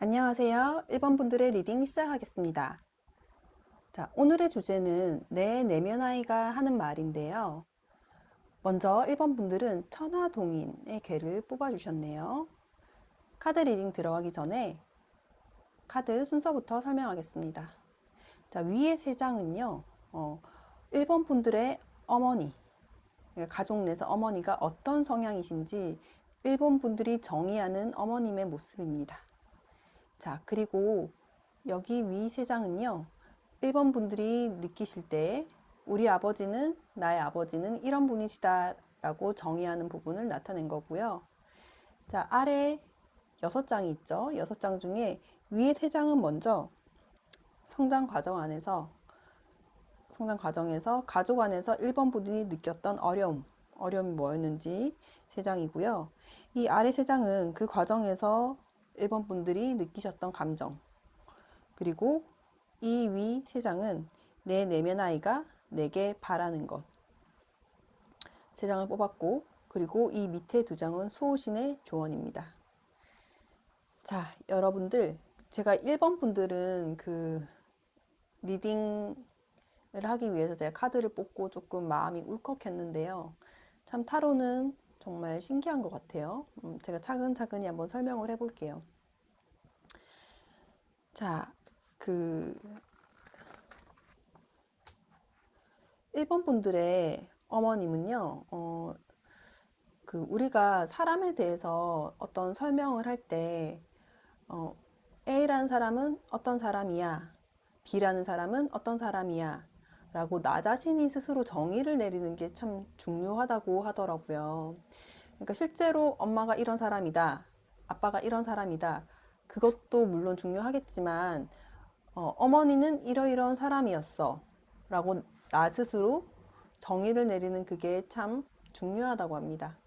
안녕하세요. 1번 분들의 리딩 시작하겠습니다. 자, 오늘의 주제는 내 내면 아이가 하는 말인데요. 먼저 1번 분들은 천화동인의 괴를 뽑아주셨네요. 카드 리딩 들어가기 전에 카드 순서부터 설명하겠습니다. 자, 위에 세 장은요, 1번 분들의 어머니, 가족 내에서 어머니가 어떤 성향이신지 1번 분들이 정의하는 어머님의 모습입니다. 자, 그리고 여기 위 세 장은요, 1번 분들이 느끼실 때 우리 아버지는, 나의 아버지는 이런 분이시다 라고 정의하는 부분을 나타낸 거고요. 자, 아래 6장이 있죠. 6장 중에 위에 3장은 먼저 성장 과정에서 가족 안에서 1번 분들이 느꼈던 어려움이 뭐였는지 3장이고요. 이 아래 3장은 그 과정에서 1번 분들이 느끼셨던 감정, 그리고 이 위 3장은 내 내면 아이가 내게 바라는 것, 3장을 뽑았고, 그리고 이 밑에 2장은 수호신의 조언입니다. 자, 여러분들, 제가 1번 분들은 그 리딩을 하기 위해서 제가 카드를 뽑고 조금 마음이 울컥했는데요. 참 타로는 정말 신기한 것 같아요. 제가 차근차근히 한번 설명을 해볼게요. 자, 그 1번 분들의 어머님은요, 우리가 사람에 대해서 어떤 설명을 할 때, A라는 사람은 어떤 사람이야, B라는 사람은 어떤 사람이야, 라고 나 자신이 스스로 정의를 내리는 게 참 중요하다고 하더라고요. 그러니까 실제로 엄마가 이런 사람이다, 아빠가 이런 사람이다, 그것도 물론 중요하겠지만, 어머니는 이러이러한 사람이었어, 라고 나 스스로 정의를 내리는 그게 참 중요하다고 합니다.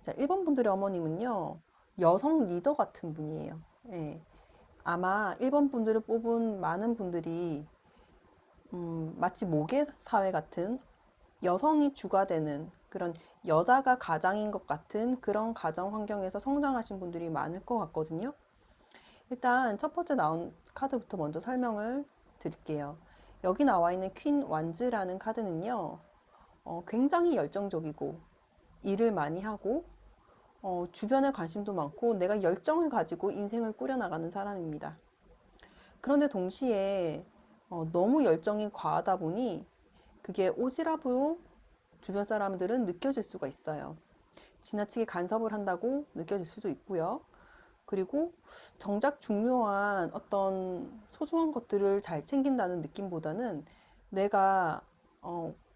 자, 1번 분들의 어머님은요, 여성 리더 같은 분이에요. 예. 아마 1번 분들을 뽑은 많은 분들이 마치 모계 사회 같은 여성이 주가 되는 그런 여자가 가장인 것 같은 그런 가정 환경에서 성장하신 분들이 많을 것 같거든요. 일단 첫 번째 나온 카드부터 먼저 설명을 드릴게요. 여기 나와 있는 퀸 완즈라는 카드는요, 굉장히 열정적이고 일을 많이 하고 주변에 관심도 많고 내가 열정을 가지고 인생을 꾸려나가는 사람입니다. 그런데 동시에 너무 열정이 과하다 보니 그게 오지랖으로 주변 사람들은 느껴질 수가 있어요. 지나치게 간섭을 한다고 느껴질 수도 있고요. 그리고 정작 중요한 어떤 소중한 것들을 잘 챙긴다는 느낌보다는 내가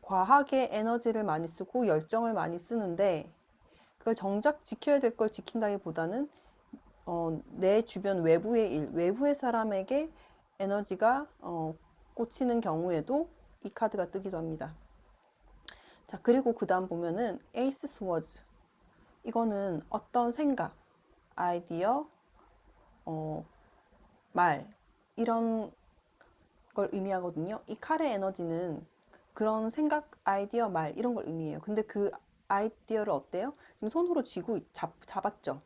과하게 에너지를 많이 쓰고 열정을 많이 쓰는데 그걸 정작 지켜야 될 걸 지킨다기보다는 내 주변 외부의 사람에게 에너지가 꽂히는 경우에도 이 카드가 뜨기도 합니다. 자, 그리고 그 다음 보면은 에이스 스워즈. 이거는 어떤 생각, 아이디어, 말, 이런 걸 의미하거든요. 이 칼의 에너지는 그런 생각, 아이디어, 말, 이런 걸 의미해요. 근데 그 아이디어를 어때요? 지금 손으로 쥐고 잡았죠.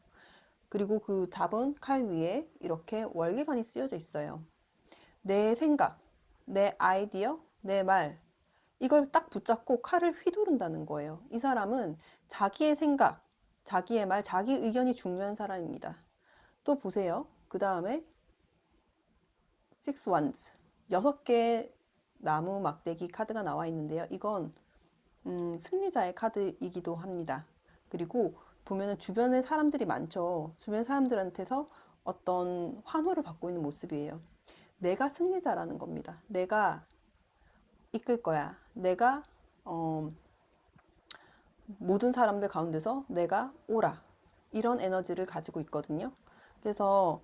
그리고 그 잡은 칼 위에 이렇게 월계관이 쓰여져 있어요. 내 생각, 내 아이디어, 내 말, 이걸 딱 붙잡고 칼을 휘두른다는 거예요. 이 사람은 자기의 생각, 자기의 말, 자기 의견이 중요한 사람입니다. 또 보세요. 그 다음에 Six Wands, 6개의 나무 막대기 카드가 나와 있는데요. 이건 승리자의 카드이기도 합니다. 그리고 보면은 주변에 사람들이 많죠. 주변 사람들한테서 어떤 환호를 받고 있는 모습이에요. 내가 승리자라는 겁니다. 내가 이끌 거야. 내가 모든 사람들 가운데서 내가 오라. 이런 에너지를 가지고 있거든요. 그래서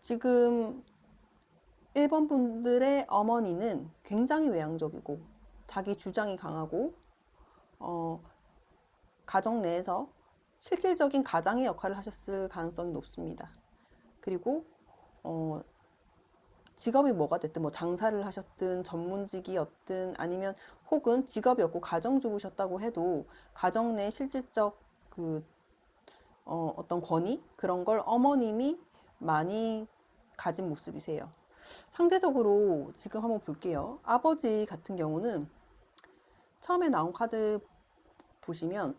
지금 1번 분들의 어머니는 굉장히 외향적이고 자기 주장이 강하고 가정 내에서 실질적인 가장의 역할을 하셨을 가능성이 높습니다. 그리고 직업이 뭐가 됐든 뭐 장사를 하셨든 전문직이었든 아니면 혹은 직업이 없고 가정주부셨다고 해도 가정 내 실질적 그 어떤 권위 그런 걸 어머님이 많이 가진 모습이세요. 상대적으로 지금 한번 볼게요. 아버지 같은 경우는 처음에 나온 카드 보시면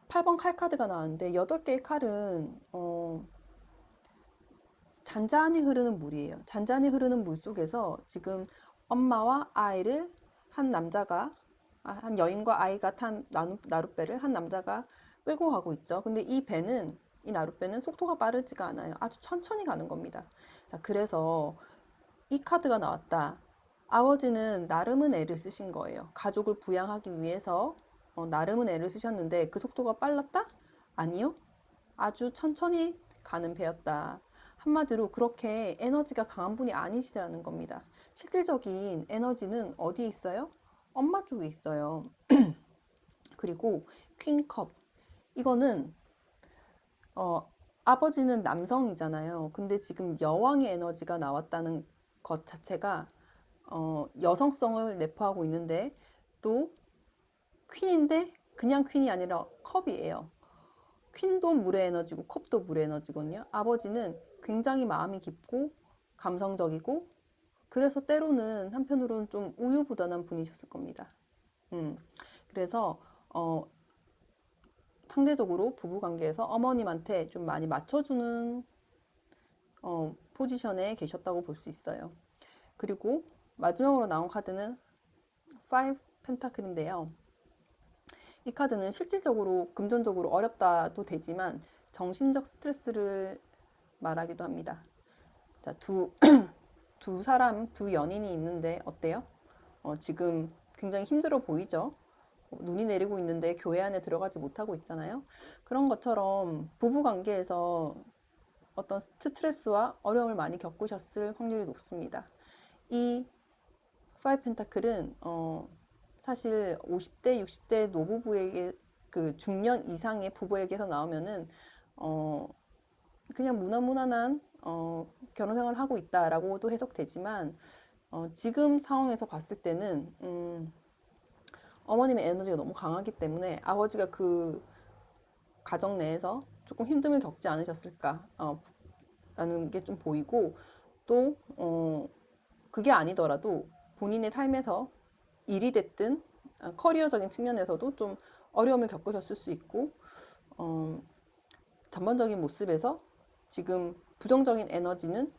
8번 칼 카드가 나왔는데 8개의 칼은 잔잔히 흐르는 물이에요. 잔잔히 흐르는 물 속에서 지금 엄마와 아이를 한 남자가 한 여인과 아이가 탄 나룻배를 한 남자가 끌고 가고 있죠. 근데 이 나룻배는 속도가 빠르지가 않아요. 아주 천천히 가는 겁니다. 자, 그래서 이 카드가 나왔다. 아버지는 나름은 애를 쓰신 거예요. 가족을 부양하기 위해서 나름은 애를 쓰셨는데 그 속도가 빨랐다? 아니요. 아주 천천히 가는 배였다. 한마디로 그렇게 에너지가 강한 분이 아니시라는 겁니다. 실질적인 에너지는 어디에 있어요? 엄마 쪽에 있어요. 그리고 퀸컵. 이거는 아버지는 남성이잖아요. 근데 지금 여왕의 에너지가 나왔다는 것 자체가 여성성을 내포하고 있는데 또 퀸인데 그냥 퀸이 아니라 컵이에요. 퀸도 물의 에너지고 컵도 물의 에너지거든요. 아버지는 굉장히 마음이 깊고 감성적이고 그래서 때로는 한편으로는 좀 우유부단한 분이셨을 겁니다. 그래서 상대적으로 부부관계에서 어머님한테 좀 많이 맞춰주는 포지션에 계셨다고 볼 수 있어요. 그리고 마지막으로 나온 카드는 5 펜타클인데요. 이 카드는 실질적으로 금전적으로 어렵다도 되지만 정신적 스트레스를 말하기도 합니다. 자, 두 연인이 있는데 어때요? 지금 굉장히 힘들어 보이죠? 눈이 내리고 있는데 교회 안에 들어가지 못하고 있잖아요. 그런 것처럼 부부 관계에서 어떤 스트레스와 어려움을 많이 겪으셨을 확률이 높습니다. 이 5 펜타클은 사실 50대, 60대 노부부에게 그 중년 이상의 부부에게서 나오면은 그냥 무난무난한 결혼 생활을 하고 있다라고도 해석되지만 지금 상황에서 봤을 때는 어머님의 에너지가 너무 강하기 때문에 아버지가 그 가정 내에서 조금 힘듦을 겪지 않으셨을까 라는 게 좀 보이고 또 그게 아니더라도 본인의 삶에서 일이 됐든 커리어적인 측면에서도 좀 어려움을 겪으셨을 수 있고 전반적인 모습에서 지금 부정적인 에너지는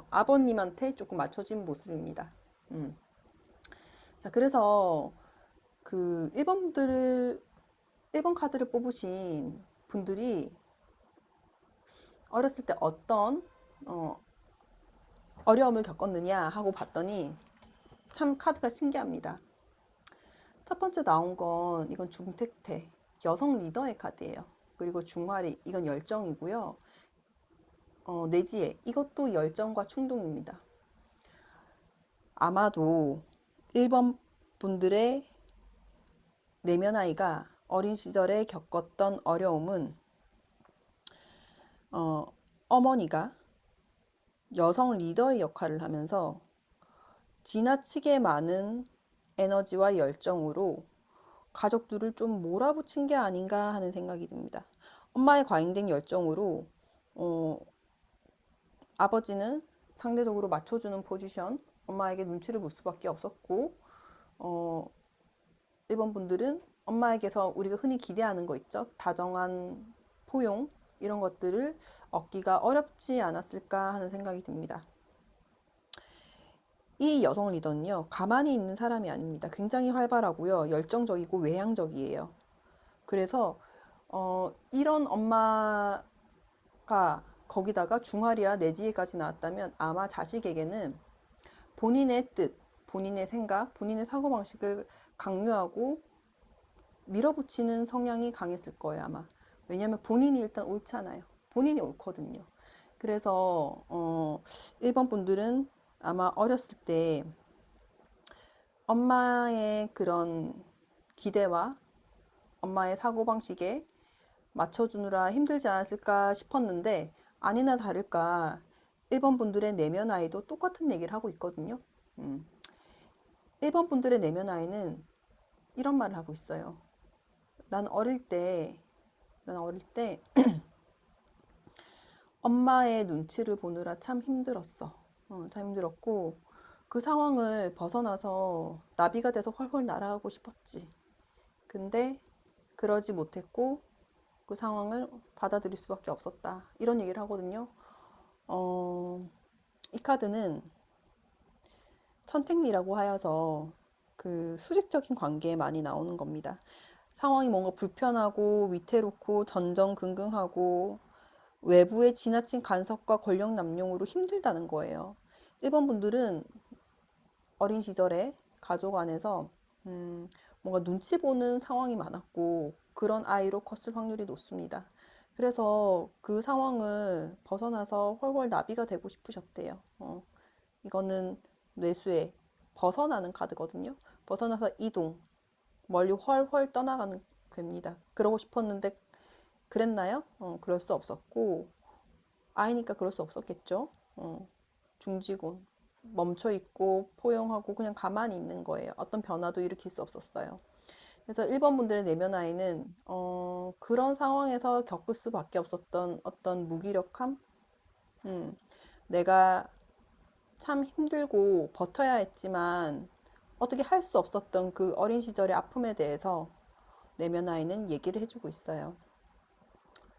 아버님한테 조금 맞춰진 모습입니다. 자, 그래서 그 1번 카드를 뽑으신 분들이 어렸을 때 어떤 어려움을 겪었느냐 하고 봤더니 참 카드가 신기합니다. 첫 번째 나온 건 이건 중택태, 여성 리더의 카드예요. 그리고 중화리, 이건 열정이고요. 내지혜, 이것도 열정과 충동입니다. 아마도 1번 분들의 내면 아이가 어린 시절에 겪었던 어려움은 어머니가 여성 리더의 역할을 하면서 지나치게 많은 에너지와 열정으로 가족들을 좀 몰아붙인 게 아닌가 하는 생각이 듭니다. 엄마의 과잉된 열정으로 아버지는 상대적으로 맞춰주는 포지션, 엄마에게 눈치를 볼 수밖에 없었고 1번 분들은 엄마에게서 우리가 흔히 기대하는 거 있죠? 다정한 포용 이런 것들을 얻기가 어렵지 않았을까 하는 생각이 듭니다. 이 여성 리더는요, 가만히 있는 사람이 아닙니다. 굉장히 활발하고요, 열정적이고 외향적이에요. 그래서 이런 엄마가 거기다가 중화리와 내지혜까지 나왔다면 아마 자식에게는 본인의 뜻, 본인의 생각, 본인의 사고방식을 강요하고 밀어붙이는 성향이 강했을 거예요, 아마. 왜냐하면 본인이 일단 옳잖아요. 본인이 옳거든요. 그래서 1번 분들은 아마 어렸을 때 엄마의 그런 기대와 엄마의 사고방식에 맞춰주느라 힘들지 않았을까 싶었는데 아니나 다를까 1번 분들의 내면 아이도 똑같은 얘기를 하고 있거든요. 1번 분들의 내면 아이는 이런 말을 하고 있어요. 난 어릴 때 난 어릴 때 엄마의 눈치를 보느라 참 힘들었어. 참 힘들었고, 그 상황을 벗어나서 나비가 돼서 훨훨 날아가고 싶었지. 근데 그러지 못했고, 그 상황을 받아들일 수밖에 없었다. 이런 얘기를 하거든요. 이 카드는 천택리라고 하여서 그 수직적인 관계에 많이 나오는 겁니다. 상황이 뭔가 불편하고 위태롭고 전전긍긍하고 외부의 지나친 간섭과 권력 남용으로 힘들다는 거예요. 1번 분들은 어린 시절에 가족 안에서 뭔가 눈치 보는 상황이 많았고 그런 아이로 컸을 확률이 높습니다. 그래서 그 상황을 벗어나서 훨훨 나비가 되고 싶으셨대요. 이거는 뇌수에 벗어나는 카드거든요. 벗어나서 이동, 멀리 훨훨 떠나가는 괴입니다. 그러고 싶었는데 그랬나요? 그럴 수 없었고 아이니까 그럴 수 없었겠죠. 중지고 멈춰 있고 포용하고 그냥 가만히 있는 거예요. 어떤 변화도 일으킬 수 없었어요. 그래서 1번 분들의 내면 아이는 그런 상황에서 겪을 수밖에 없었던 어떤 무기력함, 내가 참 힘들고 버텨야 했지만 어떻게 할 수 없었던 그 어린 시절의 아픔에 대해서 내면 아이는 얘기를 해주고 있어요.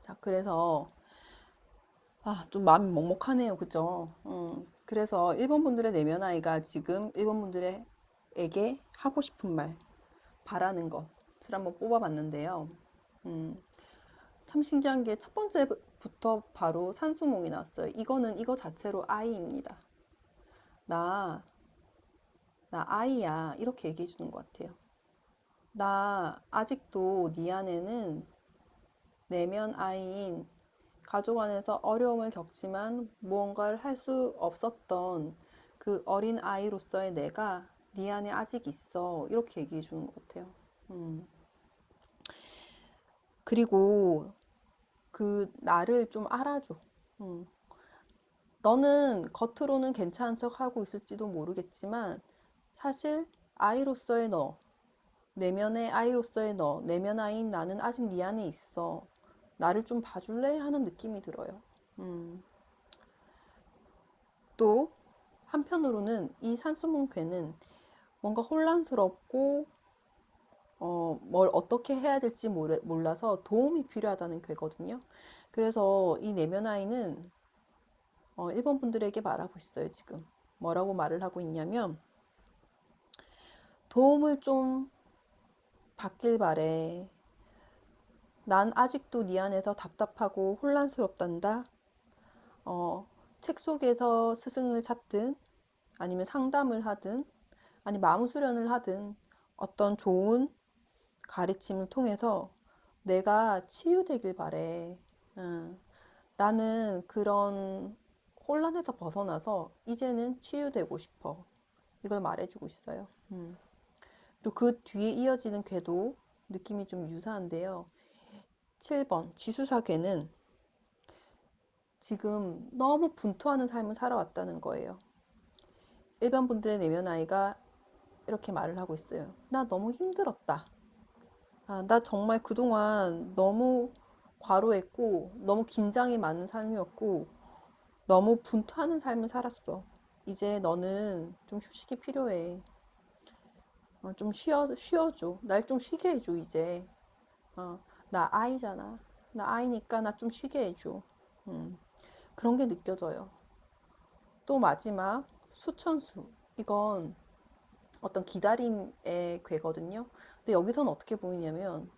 자, 그래서 좀 마음이 먹먹하네요. 그죠? 그래서 1번 분들의 내면 아이가 지금 1번 분들에게 하고 싶은 말, 바라는 것을 한번 뽑아봤는데요. 음, 참 신기한 게 첫 번째부터 바로 산수몽이 나왔어요. 이거는 이거 자체로 아이입니다. 나, 나 아이야. 이렇게 얘기해 주는 것 같아요. 나 아직도 네 안에는 내면 아이인 가족 안에서 어려움을 겪지만 무언가를 할 수 없었던 그 어린 아이로서의 내가 네 안에 아직 있어. 이렇게 얘기해 주는 것 같아요. 음. 그리고 그 나를 좀 알아줘. 음. 너는 겉으로는 괜찮은 척 하고 있을지도 모르겠지만 사실 아이로서의 너, 내면의 아이로서의 너, 내면 아이인 나는 아직 네 안에 있어. 나를 좀 봐줄래? 하는 느낌이 들어요. 또 한편으로는 이 산수문괴는 뭔가 혼란스럽고 뭘 어떻게 해야 될지 몰라서 도움이 필요하다는 괴거든요. 그래서 이 내면 아이는 1번 분들에게 말하고 있어요, 지금. 뭐라고 말을 하고 있냐면 도움을 좀 받길 바래. 난 아직도 네 안에서 답답하고 혼란스럽단다. 책 속에서 스승을 찾든 아니면 상담을 하든 아니 마음 수련을 하든 어떤 좋은 가르침을 통해서 내가 치유되길 바래. 나는 그런 혼란에서 벗어나서 이제는 치유되고 싶어. 이걸 말해주고 있어요. 그리고 그 뒤에 이어지는 궤도 느낌이 좀 유사한데요. 7번 지수사괴는 지금 너무 분투하는 삶을 살아왔다는 거예요. 일반 분들의 내면 아이가 이렇게 말을 하고 있어요. 나 너무 힘들었다. 나 정말 그동안 너무 과로했고, 너무 긴장이 많은 삶이었고, 너무 분투하는 삶을 살았어. 이제 너는 좀 휴식이 필요해. 좀 쉬어줘. 날 좀 쉬게 해줘, 이제. 나 아이잖아. 나 아이니까 나 좀 쉬게 해줘. 그런 게 느껴져요. 또 마지막, 수천수. 이건 어떤 기다림의 괴거든요. 근데 여기서는 어떻게 보이냐면,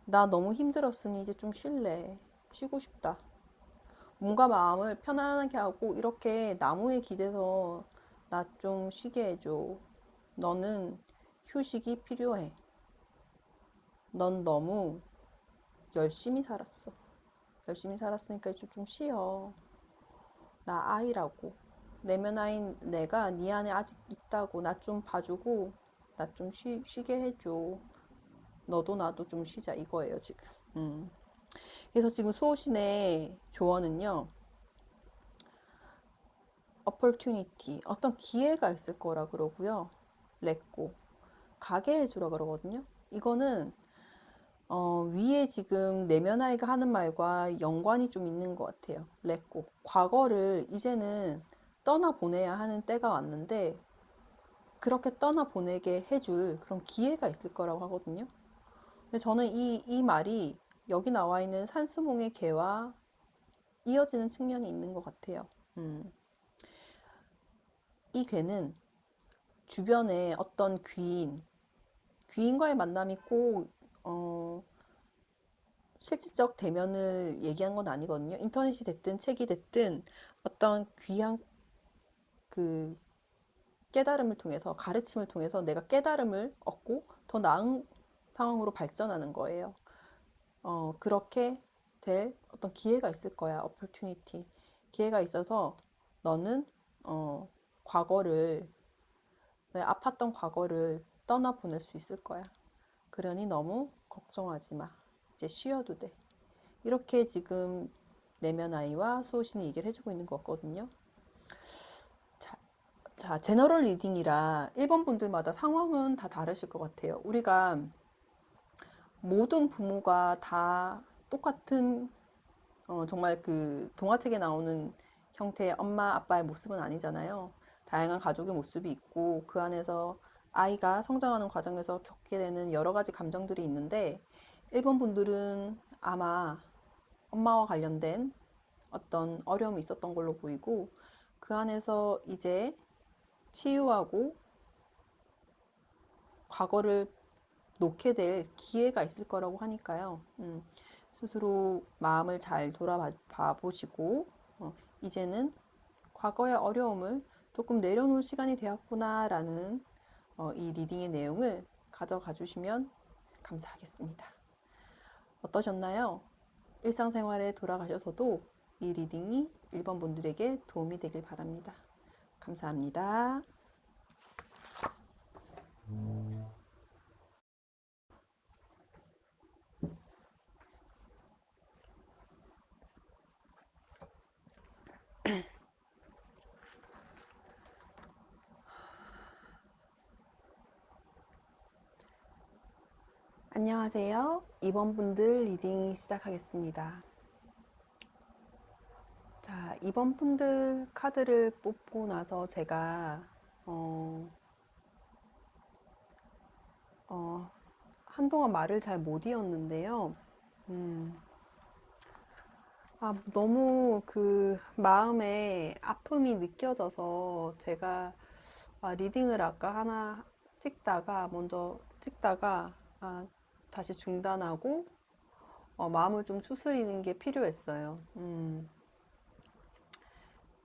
나 너무 힘들었으니 이제 좀 쉴래. 쉬고 싶다. 몸과 마음을 편안하게 하고 이렇게 나무에 기대서 나 좀 쉬게 해줘. 너는 휴식이 필요해. 넌 너무 열심히 살았어. 열심히 살았으니까 이제 좀 쉬어. 나 아이라고. 내면 아인 내가 네 안에 아직 있다고. 나 좀 봐주고 나 좀 쉬게 해줘. 너도 나도 좀 쉬자 이거예요 지금. 그래서 지금 수호신의 조언은요. opportunity 어떤 기회가 있을 거라 그러고요. let go 가게 해주라 그러거든요. 이거는 위에 지금 내면 아이가 하는 말과 연관이 좀 있는 것 같아요. 렛고. 과거를 이제는 떠나보내야 하는 때가 왔는데, 그렇게 떠나보내게 해줄 그런 기회가 있을 거라고 하거든요. 근데 저는 이 말이 여기 나와 있는 산수몽의 개와 이어지는 측면이 있는 것 같아요. 이 괴는 주변에 어떤 귀인과의 만남이 꼭, 실질적 대면을 얘기한 건 아니거든요. 인터넷이 됐든 책이 됐든 어떤 귀한 그 깨달음을 통해서, 가르침을 통해서 내가 깨달음을 얻고 더 나은 상황으로 발전하는 거예요. 그렇게 될 어떤 기회가 있을 거야. opportunity. 기회가 있어서 너는, 과거를, 내 아팠던 과거를 떠나보낼 수 있을 거야. 그러니 너무 걱정하지 마. 이제 쉬어도 돼. 이렇게 지금 내면 아이와 수호신이 얘기를 해주고 있는 거거든요. 자, 제너럴 리딩이라 1번 분들마다 상황은 다 다르실 것 같아요. 우리가 모든 부모가 다 똑같은, 정말 그 동화책에 나오는 형태의 엄마, 아빠의 모습은 아니잖아요. 다양한 가족의 모습이 있고 그 안에서 아이가 성장하는 과정에서 겪게 되는 여러 가지 감정들이 있는데 1번 분들은 아마 엄마와 관련된 어떤 어려움이 있었던 걸로 보이고 그 안에서 이제 치유하고 과거를 놓게 될 기회가 있을 거라고 하니까요. 스스로 마음을 잘 돌아봐 보시고, 이제는 과거의 어려움을 조금 내려놓을 시간이 되었구나라는, 이 리딩의 내용을 가져가 주시면 감사하겠습니다. 어떠셨나요? 일상생활에 돌아가셔서도 이 리딩이 1번 분들에게 도움이 되길 바랍니다. 감사합니다. 안녕하세요. 2번 분들 리딩 시작하겠습니다. 자, 2번 분들 카드를 뽑고 나서 제가, 한동안 말을 잘 못 이었는데요. 너무 그 마음에 아픔이 느껴져서 제가 리딩을 아까 하나 먼저 찍다가 다시 중단하고 마음을 좀 추스리는 게 필요했어요.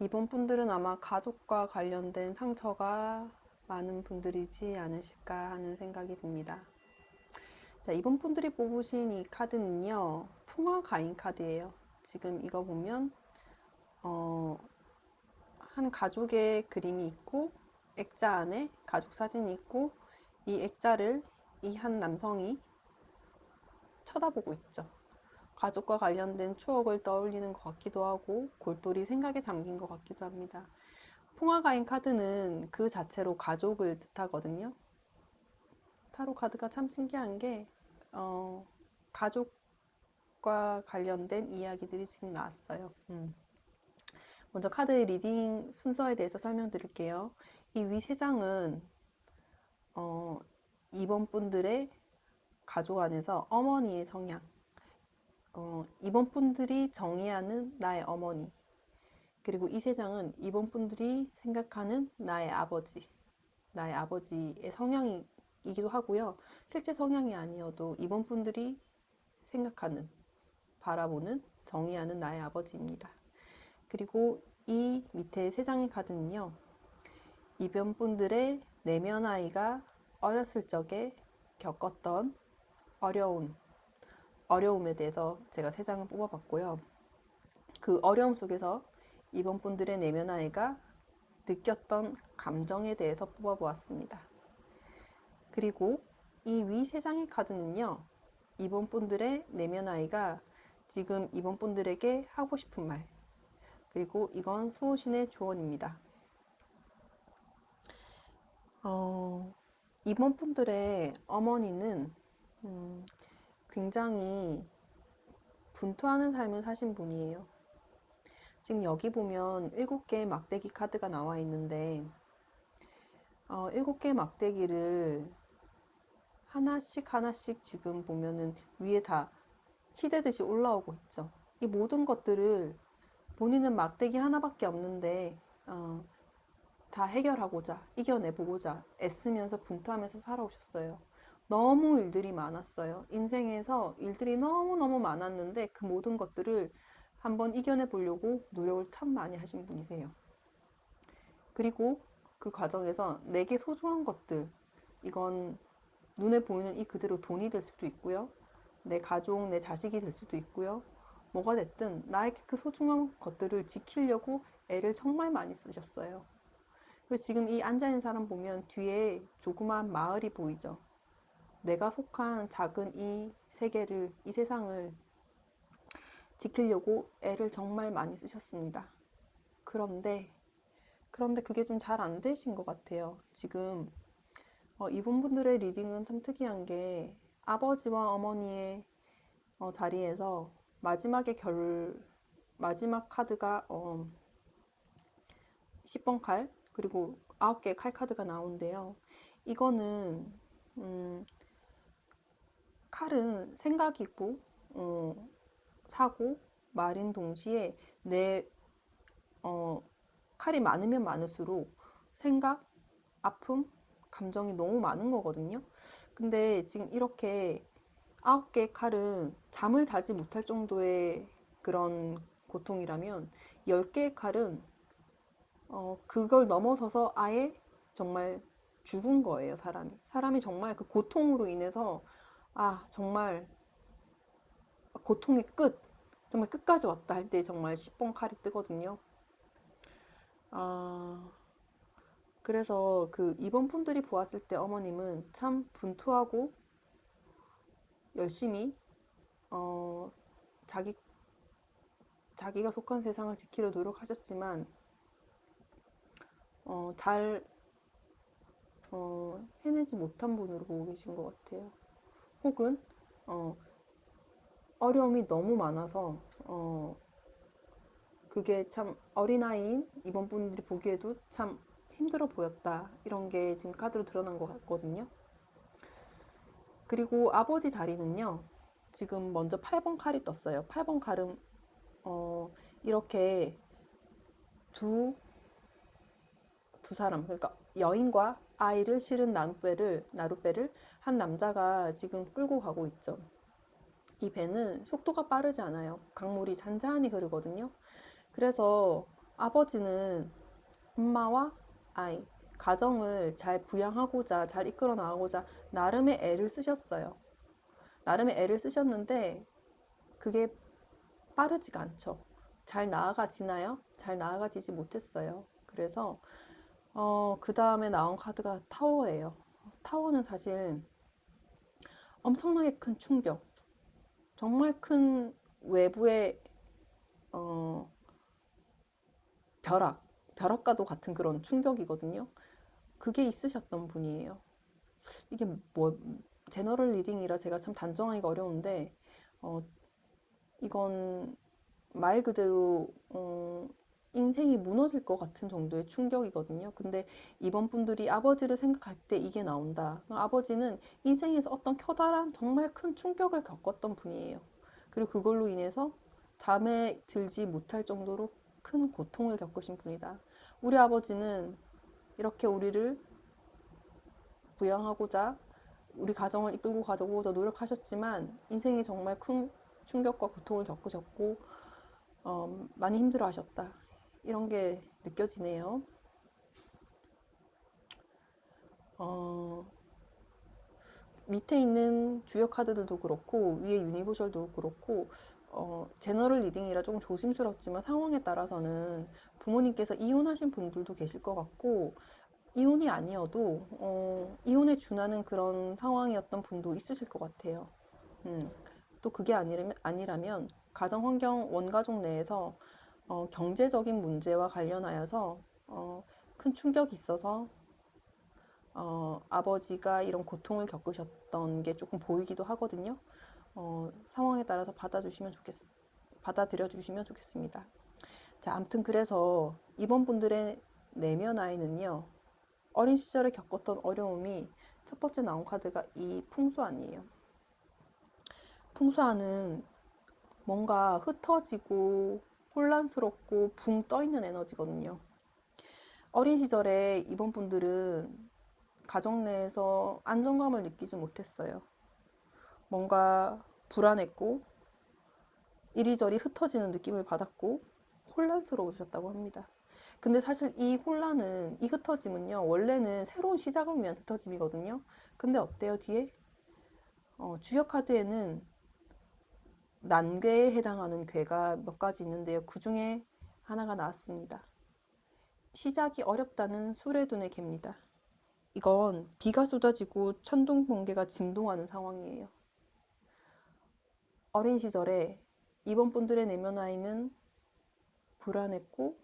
이번 분들은 아마 가족과 관련된 상처가 많은 분들이지 않으실까 하는 생각이 듭니다. 자, 이번 분들이 뽑으신 이 카드는요, 풍화가인 카드예요. 지금 이거 보면, 한 가족의 그림이 있고, 액자 안에 가족 사진이 있고, 이 액자를 이 한 남성이 쳐다보고 있죠. 가족과 관련된 추억을 떠올리는 것 같기도 하고 골똘히 생각에 잠긴 것 같기도 합니다. 풍화가인 카드는 그 자체로 가족을 뜻하거든요. 타로 카드가 참 신기한 게 가족과 관련된 이야기들이 지금 나왔어요. 먼저 카드 리딩 순서에 대해서 설명드릴게요. 이 위 세 장은 2번 분들의 가족 안에서 어머니의 성향, 이번 분들이 정의하는 나의 어머니, 그리고 이 세 장은 이번 분들이 생각하는 나의 아버지의 성향이기도 하고요. 실제 성향이 아니어도 이번 분들이 생각하는, 바라보는, 정의하는 나의 아버지입니다. 그리고 이 밑에 세 장의 카드는요, 이번 분들의 내면 아이가 어렸을 적에 겪었던 어려움에 대해서 제가 세 장을 뽑아봤고요. 그 어려움 속에서 이번 분들의 내면 아이가 느꼈던 감정에 대해서 뽑아보았습니다. 그리고 이 위 세 장의 카드는요, 이번 분들의 내면 아이가 지금 이번 분들에게 하고 싶은 말, 그리고 이건 수호신의 조언입니다. 이번 분들의 어머니는 굉장히 분투하는 삶을 사신 분이에요. 지금 여기 보면 7개의 막대기 카드가 나와 있는데 7개의 막대기를 하나씩 하나씩 지금 보면은 위에 다 치대듯이 올라오고 있죠. 이 모든 것들을 본인은 막대기 하나밖에 없는데 다 해결하고자 이겨내보고자 애쓰면서 분투하면서 살아오셨어요. 너무 일들이 많았어요. 인생에서 일들이 너무너무 많았는데 그 모든 것들을 한번 이겨내 보려고 노력을 참 많이 하신 분이세요. 그리고 그 과정에서 내게 소중한 것들, 이건 눈에 보이는 이 그대로 돈이 될 수도 있고요. 내 가족, 내 자식이 될 수도 있고요. 뭐가 됐든 나에게 그 소중한 것들을 지키려고 애를 정말 많이 쓰셨어요. 그리고 지금 이 앉아있는 사람 보면 뒤에 조그마한 마을이 보이죠. 내가 속한 작은 이 세계를, 이 세상을 지키려고 애를 정말 많이 쓰셨습니다. 그런데 그게 좀 잘 안 되신 것 같아요. 지금 이분들의 리딩은 참 특이한 게 아버지와 어머니의 자리에서 마지막 카드가 10번 칼, 그리고 9개의 칼 카드가 나오는데요. 이거는 칼은 생각이고 사고, 말인 동시에 내 칼이 많으면 많을수록 생각, 아픔, 감정이 너무 많은 거거든요. 근데 지금 이렇게 9개의 칼은 잠을 자지 못할 정도의 그런 고통이라면 10개의 칼은 그걸 넘어서서 아예 정말 죽은 거예요, 사람이. 사람이 정말 그 고통으로 인해서 정말 고통의 끝, 정말 끝까지 왔다 할 때 정말 10번 칼이 뜨거든요. 그래서 그 이번 분들이 보았을 때 어머님은 참 분투하고 열심히 자기 자기가 속한 세상을 지키려 노력하셨지만 잘 해내지 못한 분으로 보고 계신 것 같아요. 혹은 어려움이 너무 많아서 그게 참 어린아이인 이번 분들이 보기에도 참 힘들어 보였다. 이런 게 지금 카드로 드러난 것 같거든요. 그리고 아버지 자리는요. 지금 먼저 8번 칼이 떴어요. 8번 칼은 이렇게 두 사람, 그러니까 여인과 아이를 실은 나룻배를 한 남자가 지금 끌고 가고 있죠. 이 배는 속도가 빠르지 않아요. 강물이 잔잔히 흐르거든요. 그래서 아버지는 엄마와 아이, 가정을 잘 부양하고자, 잘 이끌어 나가고자 나름의 애를 쓰셨어요. 나름의 애를 쓰셨는데 그게 빠르지가 않죠. 잘 나아가지나요? 잘 나아가지지 못했어요. 그래서 그 다음에 나온 카드가 타워예요. 타워는 사실 엄청나게 큰 충격, 정말 큰 외부의 벼락과도 같은 그런 충격이거든요. 그게 있으셨던 분이에요. 이게 뭐 제너럴 리딩이라 제가 참 단정하기가 어려운데 이건 말 그대로 인생이 무너질 것 같은 정도의 충격이거든요. 근데 이번 분들이 아버지를 생각할 때 이게 나온다. 아버지는 인생에서 어떤 커다란 정말 큰 충격을 겪었던 분이에요. 그리고 그걸로 인해서 잠에 들지 못할 정도로 큰 고통을 겪으신 분이다. 우리 아버지는 이렇게 우리를 부양하고자 우리 가정을 이끌고 가고자 노력하셨지만 인생에 정말 큰 충격과 고통을 겪으셨고 많이 힘들어 하셨다. 이런 게 느껴지네요. 밑에 있는 주요 카드들도 그렇고 위에 유니버셜도 그렇고 제너럴 리딩이라 조금 조심스럽지만 상황에 따라서는 부모님께서 이혼하신 분들도 계실 것 같고 이혼이 아니어도 이혼에 준하는 그런 상황이었던 분도 있으실 것 같아요. 또 그게 아니라면 가정 환경 원가족 내에서 경제적인 문제와 관련하여서 큰 충격이 있어서 아버지가 이런 고통을 겪으셨던 게 조금 보이기도 하거든요. 상황에 따라서 받아들여 주시면 좋겠습니다. 자, 아무튼 그래서 이번 분들의 내면 아이는요, 어린 시절에 겪었던 어려움이 첫 번째 나온 카드가 이 풍수안이에요. 풍수안은 뭔가 흩어지고 혼란스럽고 붕 떠 있는 에너지거든요. 어린 시절에 이번 분들은 가정 내에서 안정감을 느끼지 못했어요. 뭔가 불안했고 이리저리 흩어지는 느낌을 받았고 혼란스러우셨다고 합니다. 근데 사실 이 혼란은, 이 흩어짐은요, 원래는 새로운 시작을 위한 흩어짐이거든요. 근데 어때요, 뒤에? 주역 카드에는 난괴에 해당하는 괴가 몇 가지 있는데요. 그 중에 하나가 나왔습니다. 시작이 어렵다는 수레둔의 개입니다. 이건 비가 쏟아지고 천둥 번개가 진동하는 상황이에요. 어린 시절에 이번 분들의 내면 아이는 불안했고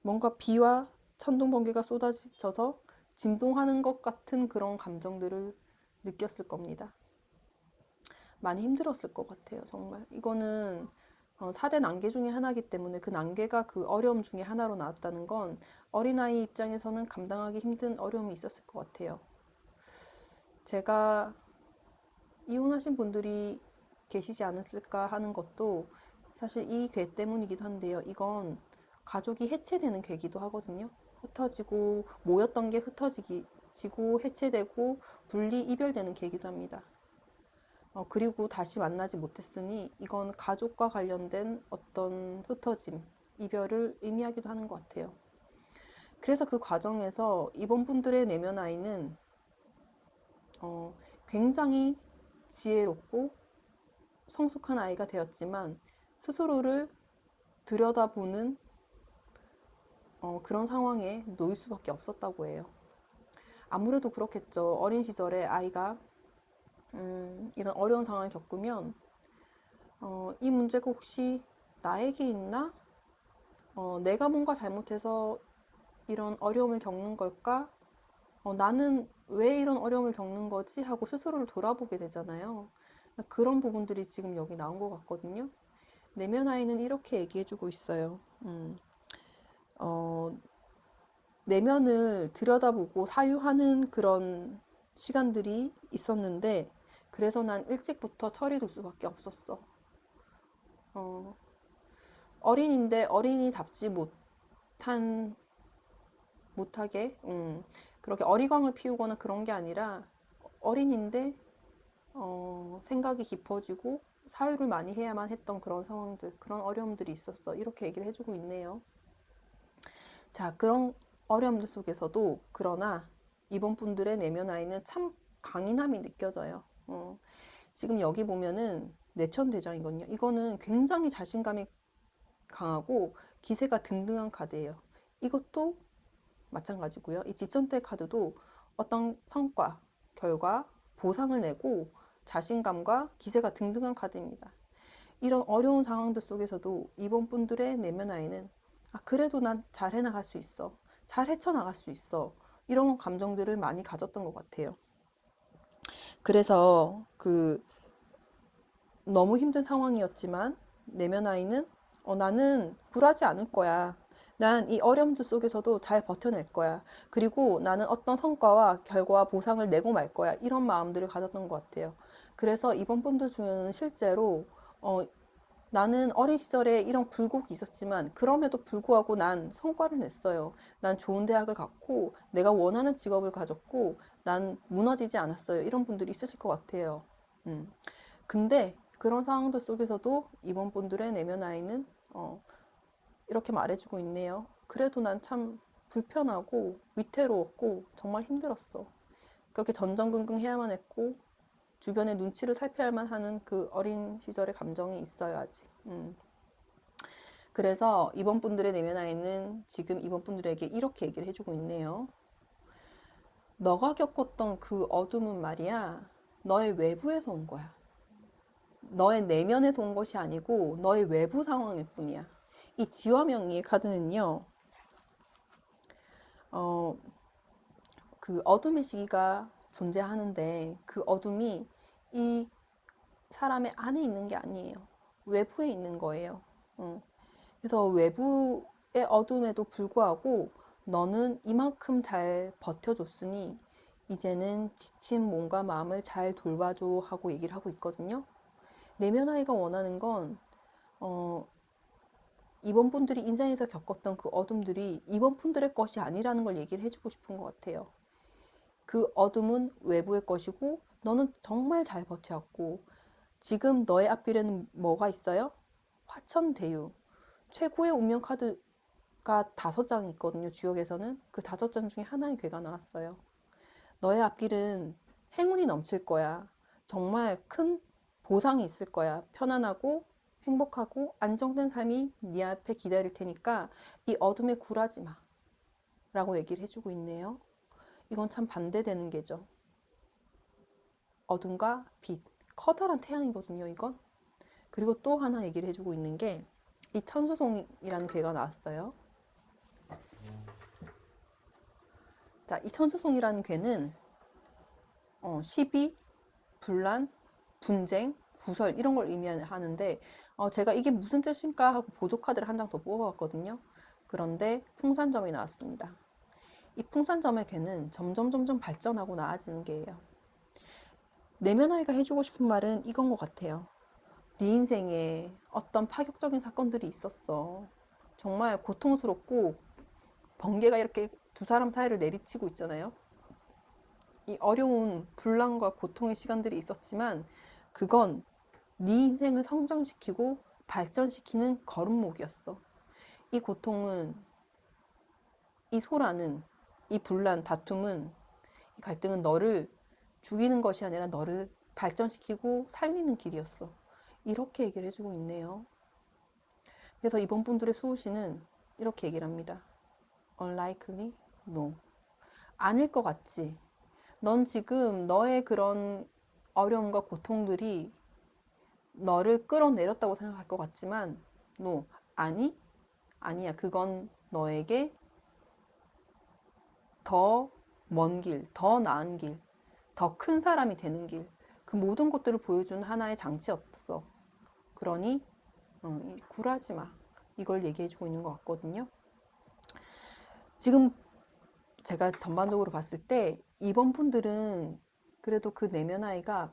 뭔가 비와 천둥 번개가 쏟아져서 진동하는 것 같은 그런 감정들을 느꼈을 겁니다. 많이 힘들었을 것 같아요, 정말. 이거는 4대 난계 중에 하나이기 때문에 그 난계가 그 어려움 중에 하나로 나왔다는 건 어린아이 입장에서는 감당하기 힘든 어려움이 있었을 것 같아요. 제가 이혼하신 분들이 계시지 않았을까 하는 것도 사실 이 괴 때문이기도 한데요. 이건 가족이 해체되는 괴기도 하거든요. 흩어지고 모였던 게 흩어지고 해체되고 분리 이별되는 계기도 합니다. 그리고 다시 만나지 못했으니 이건 가족과 관련된 어떤 흩어짐, 이별을 의미하기도 하는 것 같아요. 그래서 그 과정에서 이번 분들의 내면 아이는 굉장히 지혜롭고 성숙한 아이가 되었지만 스스로를 들여다보는 그런 상황에 놓일 수밖에 없었다고 해요. 아무래도 그렇겠죠. 어린 시절에 아이가 이런 어려운 상황을 겪으면 이 문제가 혹시 나에게 있나? 내가 뭔가 잘못해서 이런 어려움을 겪는 걸까? 나는 왜 이런 어려움을 겪는 거지? 하고 스스로를 돌아보게 되잖아요. 그런 부분들이 지금 여기 나온 것 같거든요. 내면 아이는 이렇게 얘기해주고 있어요. 어, 내면을 들여다보고 사유하는 그런 시간들이 있었는데, 그래서 난 일찍부터 철이 들 수밖에 없었어. 어, 어린인데 어린이답지 못하게, 그렇게 어리광을 피우거나 그런 게 아니라 어린인데 생각이 깊어지고 사유를 많이 해야만 했던 그런 상황들, 그런 어려움들이 있었어. 이렇게 얘기를 해주고 있네요. 자, 그런 어려움들 속에서도 그러나 이번 분들의 내면 아이는 참 강인함이 느껴져요. 지금 여기 보면은 내천대장이거든요. 이거는 굉장히 자신감이 강하고 기세가 등등한 카드예요. 이것도 마찬가지고요. 이 지천대 카드도 어떤 성과, 결과, 보상을 내고 자신감과 기세가 등등한 카드입니다. 이런 어려운 상황들 속에서도 이번 분들의 내면 아이는 그래도 난 잘 해나갈 수 있어. 잘 헤쳐나갈 수 있어. 이런 감정들을 많이 가졌던 것 같아요. 그래서 너무 힘든 상황이었지만 내면 아이는 나는 굴하지 않을 거야. 난 이 어려움들 속에서도 잘 버텨낼 거야. 그리고 나는 어떤 성과와 결과와 보상을 내고 말 거야. 이런 마음들을 가졌던 것 같아요. 그래서 이번 분들 중에는 실제로 나는 어린 시절에 이런 굴곡이 있었지만 그럼에도 불구하고 난 성과를 냈어요. 난 좋은 대학을 갔고 내가 원하는 직업을 가졌고 난 무너지지 않았어요. 이런 분들이 있으실 것 같아요. 근데 그런 상황들 속에서도 이번 분들의 내면 아이는 이렇게 말해주고 있네요. 그래도 난 참 불편하고 위태로웠고 정말 힘들었어. 그렇게 전전긍긍 해야만 했고 주변의 눈치를 살펴야만 하는 그 어린 시절의 감정이 있어요, 아직. 그래서 이번 분들의 내면 아이는 지금 이번 분들에게 이렇게 얘기를 해주고 있네요. 너가 겪었던 그 어둠은 말이야, 너의 외부에서 온 거야. 너의 내면에서 온 것이 아니고 너의 외부 상황일 뿐이야. 이 지와 명리의 카드는요, 그 어둠의 시기가 존재하는데 그 어둠이 이 사람의 안에 있는 게 아니에요. 외부에 있는 거예요. 그래서 외부의 어둠에도 불구하고 너는 이만큼 잘 버텨줬으니 이제는 지친 몸과 마음을 잘 돌봐줘 하고 얘기를 하고 있거든요. 내면 아이가 원하는 건 이번 분들이 인생에서 겪었던 그 어둠들이 이번 분들의 것이 아니라는 걸 얘기를 해주고 싶은 것 같아요. 그 어둠은 외부의 것이고 너는 정말 잘 버텨왔고 지금 너의 앞길에는 뭐가 있어요? 화천대유. 최고의 운명 카드가 5장이 있거든요. 주역에서는. 그 5장 중에 하나의 괴가 나왔어요. 너의 앞길은 행운이 넘칠 거야. 정말 큰 보상이 있을 거야. 편안하고 행복하고 안정된 삶이 네 앞에 기다릴 테니까 이 어둠에 굴하지 마. 라고 얘기를 해주고 있네요. 이건 참 반대되는 게죠. 어둠과 빛. 커다란 태양이거든요, 이건. 그리고 또 하나 얘기를 해주고 있는 게 이 천수송이라는 괴가 나왔어요. 자, 이 천수송이라는 괴는 시비, 분란, 분쟁, 구설 이런 걸 의미하는데 제가 이게 무슨 뜻일까 하고 보조카드를 한 장 더 뽑아봤거든요. 그런데 풍산점이 나왔습니다. 이 풍산점의 괴는 점점 발전하고 나아지는 게예요. 내면 아이가 해주고 싶은 말은 이건 것 같아요. 네 인생에 어떤 파격적인 사건들이 있었어. 정말 고통스럽고 번개가 이렇게 두 사람 사이를 내리치고 있잖아요. 이 어려운 분란과 고통의 시간들이 있었지만 그건 네 인생을 성장시키고 발전시키는 걸음목이었어. 이 고통은, 이 소란은, 이 분란, 다툼은, 이 갈등은 너를 죽이는 것이 아니라 너를 발전시키고 살리는 길이었어. 이렇게 얘기를 해주고 있네요. 그래서 이번 분들의 수호신은 이렇게 얘기를 합니다. Unlikely? No. 아닐 것 같지? 넌 지금 너의 그런 어려움과 고통들이 너를 끌어내렸다고 생각할 것 같지만 no. 아니? 아니야. 그건 너에게 더 먼 길, 더 나은 길, 더 큰 사람이 되는 길, 그 모든 것들을 보여준 하나의 장치였어. 그러니 굴하지 마. 이걸 얘기해주고 있는 것 같거든요. 지금 제가 전반적으로 봤을 때 이번 분들은 그래도 그 내면 아이가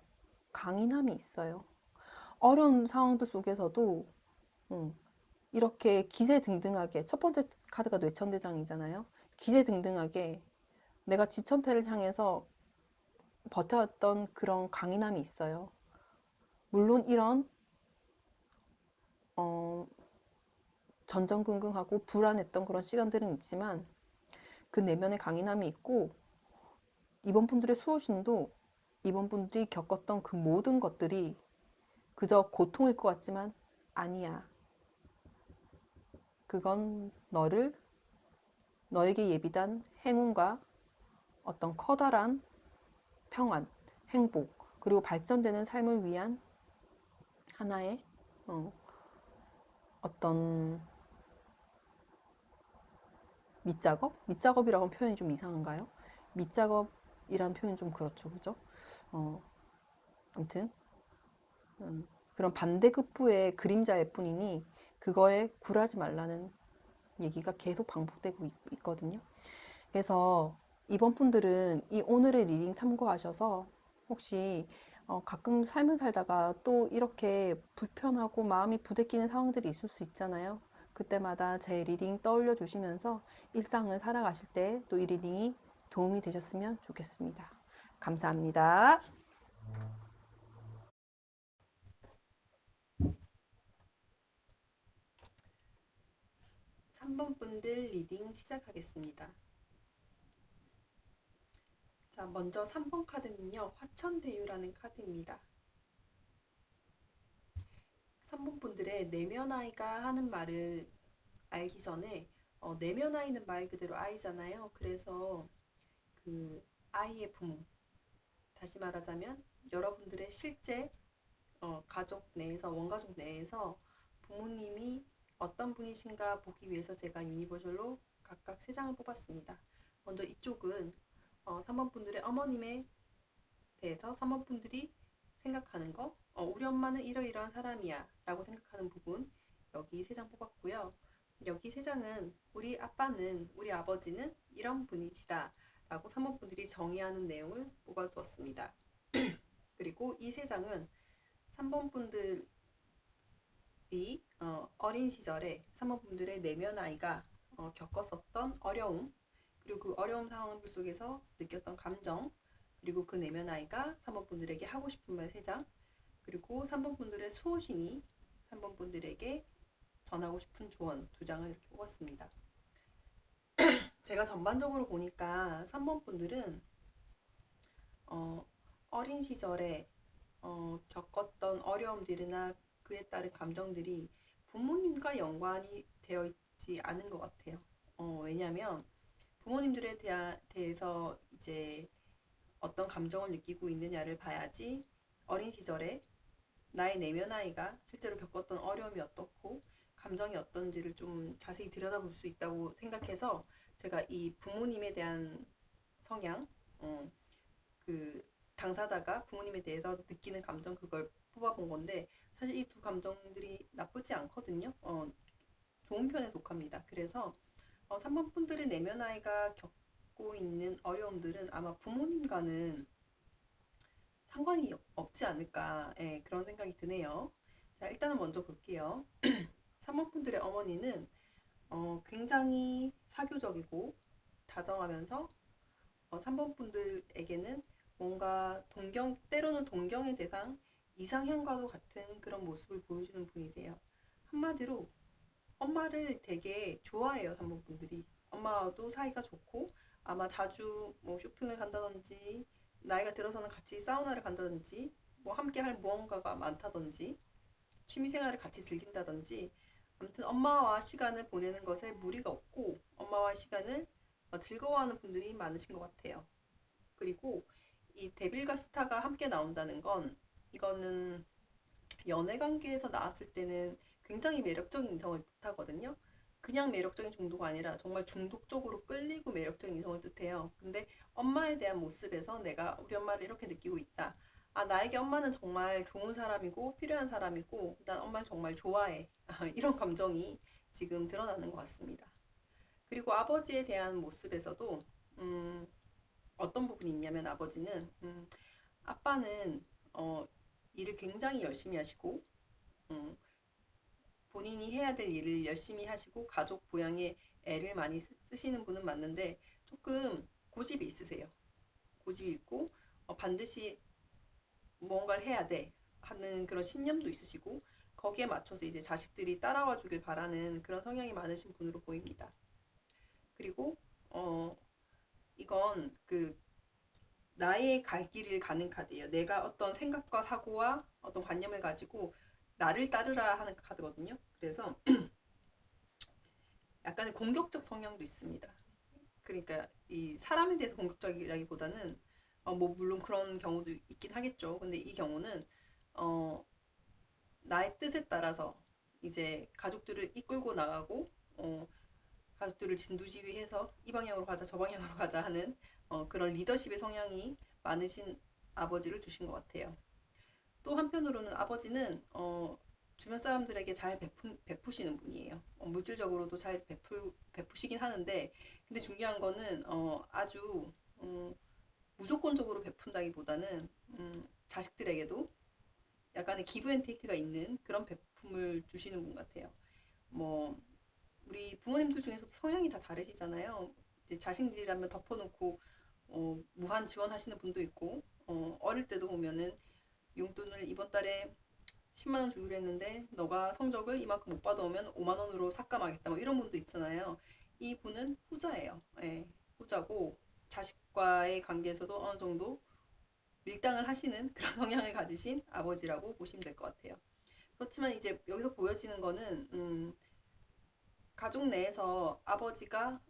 강인함이 있어요. 어려운 상황들 속에서도 이렇게 기세등등하게, 첫 번째 카드가 뇌천대장이잖아요. 기세등등하게 내가 지천태를 향해서 버텨왔던 그런 강인함이 있어요. 물론 이런 전전긍긍하고 불안했던 그런 시간들은 있지만 그 내면의 강인함이 있고 이번 분들의 수호신도 이번 분들이 겪었던 그 모든 것들이 그저 고통일 것 같지만 아니야. 그건 너에게 예비단 행운과 어떤 커다란 평안, 행복, 그리고 발전되는 삶을 위한 하나의 어떤 밑작업? 밑작업이라고 하면 표현이 좀 이상한가요? 밑작업이란 표현이 좀 그렇죠, 그죠? 아무튼 그런 반대급부의 그림자일 뿐이니 그거에 굴하지 말라는 얘기가 계속 반복되고 있거든요. 그래서 이번 분들은 이 오늘의 리딩 참고하셔서 혹시 가끔 삶을 살다가 또 이렇게 불편하고 마음이 부대끼는 상황들이 있을 수 있잖아요. 그때마다 제 리딩 떠올려 주시면서 일상을 살아가실 때 또 이 리딩이 도움이 되셨으면 좋겠습니다. 감사합니다. 3번 분들 리딩 시작하겠습니다. 자, 먼저 3번 카드는요, 화천대유라는 카드입니다. 3번 분들의 내면 아이가 하는 말을 알기 전에 내면 아이는 말 그대로 아이잖아요. 그래서 그 아이의 부모, 다시 말하자면 여러분들의 실제 가족 내에서, 원가족 내에서 부모님이 어떤 분이신가 보기 위해서 제가 유니버셜로 각각 3장을 뽑았습니다. 먼저 이쪽은 3번 분들의 어머님에 대해서 3번 분들이 생각하는 거, 우리 엄마는 이러이러한 사람이야 라고 생각하는 부분, 여기 3장 뽑았고요. 여기 3장은 우리 아빠는, 우리 아버지는 이런 분이시다 라고 사모분들이 정의하는 내용을 뽑아두었습니다. 그리고 이 3장은 3번 분들이 어린 시절에 3번 분들의 내면 아이가 겪었었던 어려움, 그리고 그 어려운 상황들 속에서 느꼈던 감정, 그리고 그 내면 아이가 3번 분들에게 하고 싶은 말 3장, 그리고 3번 분들의 수호신이 3번 분들에게 전하고 싶은 조언 2장을 이렇게 뽑았습니다. 제가 전반적으로 보니까 3번 분들은 어린 시절에 겪었던 어려움들이나 그에 따른 감정들이 부모님과 연관이 되어 있지 않은 것 같아요. 왜냐하면 부모님들에 대해서 이제 어떤 감정을 느끼고 있느냐를 봐야지 어린 시절에 나의 내면 아이가 실제로 겪었던 어려움이 어떻고 감정이 어떤지를 좀 자세히 들여다볼 수 있다고 생각해서 제가 이 부모님에 대한 성향, 그 당사자가 부모님에 대해서 느끼는 감정 그걸 뽑아본 건데 사실 이 두 감정들이 나쁘지 않거든요. 좋은 편에 속합니다. 그래서 3번 분들의 내면 아이가 겪고 있는 어려움들은 아마 부모님과는 상관이 없지 않을까, 예, 그런 생각이 드네요. 자, 일단은 먼저 볼게요. 3번 분들의 어머니는 굉장히 사교적이고 다정하면서 3번 분들에게는 뭔가 때로는 동경의 대상, 이상형과도 같은 그런 모습을 보여주는 분이세요. 한마디로 엄마를 되게 좋아해요, 3번 분들이. 엄마와도 사이가 좋고 아마 자주 뭐 쇼핑을 간다든지 나이가 들어서는 같이 사우나를 간다든지 뭐 함께 할 무언가가 많다든지 취미생활을 같이 즐긴다든지 아무튼 엄마와 시간을 보내는 것에 무리가 없고 엄마와 시간을 즐거워하는 분들이 많으신 것 같아요. 그리고 이 데빌과 스타가 함께 나온다는 건 이거는 연애 관계에서 나왔을 때는 굉장히 매력적인 이성을 뜻하거든요. 그냥 매력적인 정도가 아니라 정말 중독적으로 끌리고 매력적인 이성을 뜻해요. 근데 엄마에 대한 모습에서 내가 우리 엄마를 이렇게 느끼고 있다. 아, 나에게 엄마는 정말 좋은 사람이고 필요한 사람이고 난 엄마를 정말 좋아해. 이런 감정이 지금 드러나는 것 같습니다. 그리고 아버지에 대한 모습에서도 음, 어떤 부분이 있냐면 아버지는 아빠는 일을 굉장히 열심히 하시고 음, 본인이 해야 될 일을 열심히 하시고 가족 부양에 애를 많이 쓰시는 분은 맞는데 조금 고집이 있으세요. 고집이 있고 반드시 뭔가를 해야 돼 하는 그런 신념도 있으시고 거기에 맞춰서 이제 자식들이 따라와 주길 바라는 그런 성향이 많으신 분으로 보입니다. 그리고 이건 그 나의 갈 길을 가는 카드예요. 내가 어떤 생각과 사고와 어떤 관념을 가지고 나를 따르라 하는 카드거든요. 그래서 약간의 공격적 성향도 있습니다. 그러니까 이 사람에 대해서 공격적이라기보다는 뭐 물론 그런 경우도 있긴 하겠죠. 근데 이 경우는 어, 나의 뜻에 따라서 이제 가족들을 이끌고 나가고 가족들을 진두지휘해서 이 방향으로 가자 저 방향으로 가자 하는 그런 리더십의 성향이 많으신 아버지를 두신 것 같아요. 또 한편으로는 아버지는 주변 사람들에게 잘 베푸시는 분이에요. 물질적으로도 잘 베푸시긴 하는데 근데 중요한 거는 아주 무조건적으로 베푼다기보다는 자식들에게도 약간의 기브 앤 테이크가 있는 그런 베품을 주시는 분 같아요. 뭐 우리 부모님들 중에서도 성향이 다 다르시잖아요. 이제 자식들이라면 덮어놓고 무한 지원하시는 분도 있고 어릴 때도 보면은 용돈을 이번 달에 10만 원 주기로 했는데 너가 성적을 이만큼 못 받아오면 5만 원으로 삭감하겠다 뭐 이런 분도 있잖아요. 이 분은 후자예요. 예, 후자고 자식과의 관계에서도 어느 정도 밀당을 하시는 그런 성향을 가지신 아버지라고 보시면 될 것 같아요. 그렇지만 이제 여기서 보여지는 거는 가족 내에서 아버지가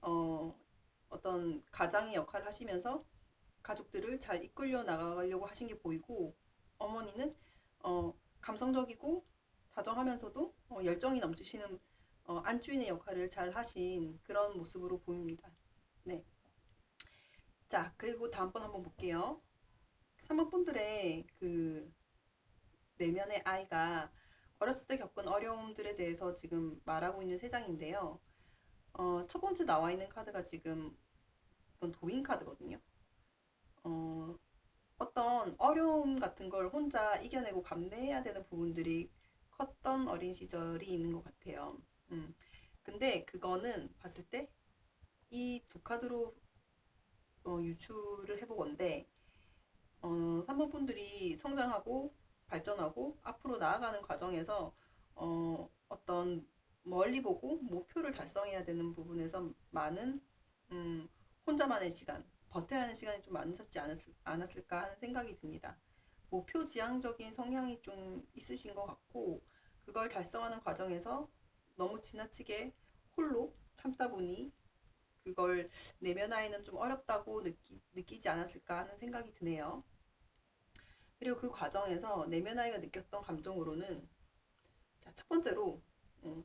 어떤 가장의 역할을 하시면서 가족들을 잘 이끌려 나가려고 하신 게 보이고 어머니는 감성적이고 다정하면서도 열정이 넘치시는 안주인의 역할을 잘 하신 그런 모습으로 보입니다. 네. 자, 그리고 다음번 한번 볼게요. 3번 분들의 그 내면의 아이가 어렸을 때 겪은 어려움들에 대해서 지금 말하고 있는 세 장인데요. 첫 번째 나와 있는 카드가 지금 이건 도인 카드거든요. 어, 어떤 어려움 같은 걸 혼자 이겨내고 감내해야 되는 부분들이 컸던 어린 시절이 있는 것 같아요. 음. 근데 그거는 봤을 때 이 두 카드로 유추를 해보건데 3번 분들이 성장하고 발전하고 앞으로 나아가는 과정에서 어떤 멀리 보고 목표를 달성해야 되는 부분에서 많은 음, 혼자만의 시간, 버텨야 하는 시간이 좀 많으셨지 않았을까 하는 생각이 듭니다. 목표 지향적인 성향이 좀 있으신 것 같고 그걸 달성하는 과정에서 너무 지나치게 홀로 참다 보니 그걸 내면화에는 좀 어렵다고 느끼지 않았을까 하는 생각이 드네요. 그리고 그 과정에서 내면 아이가 느꼈던 감정으로는 자, 첫 번째로 어,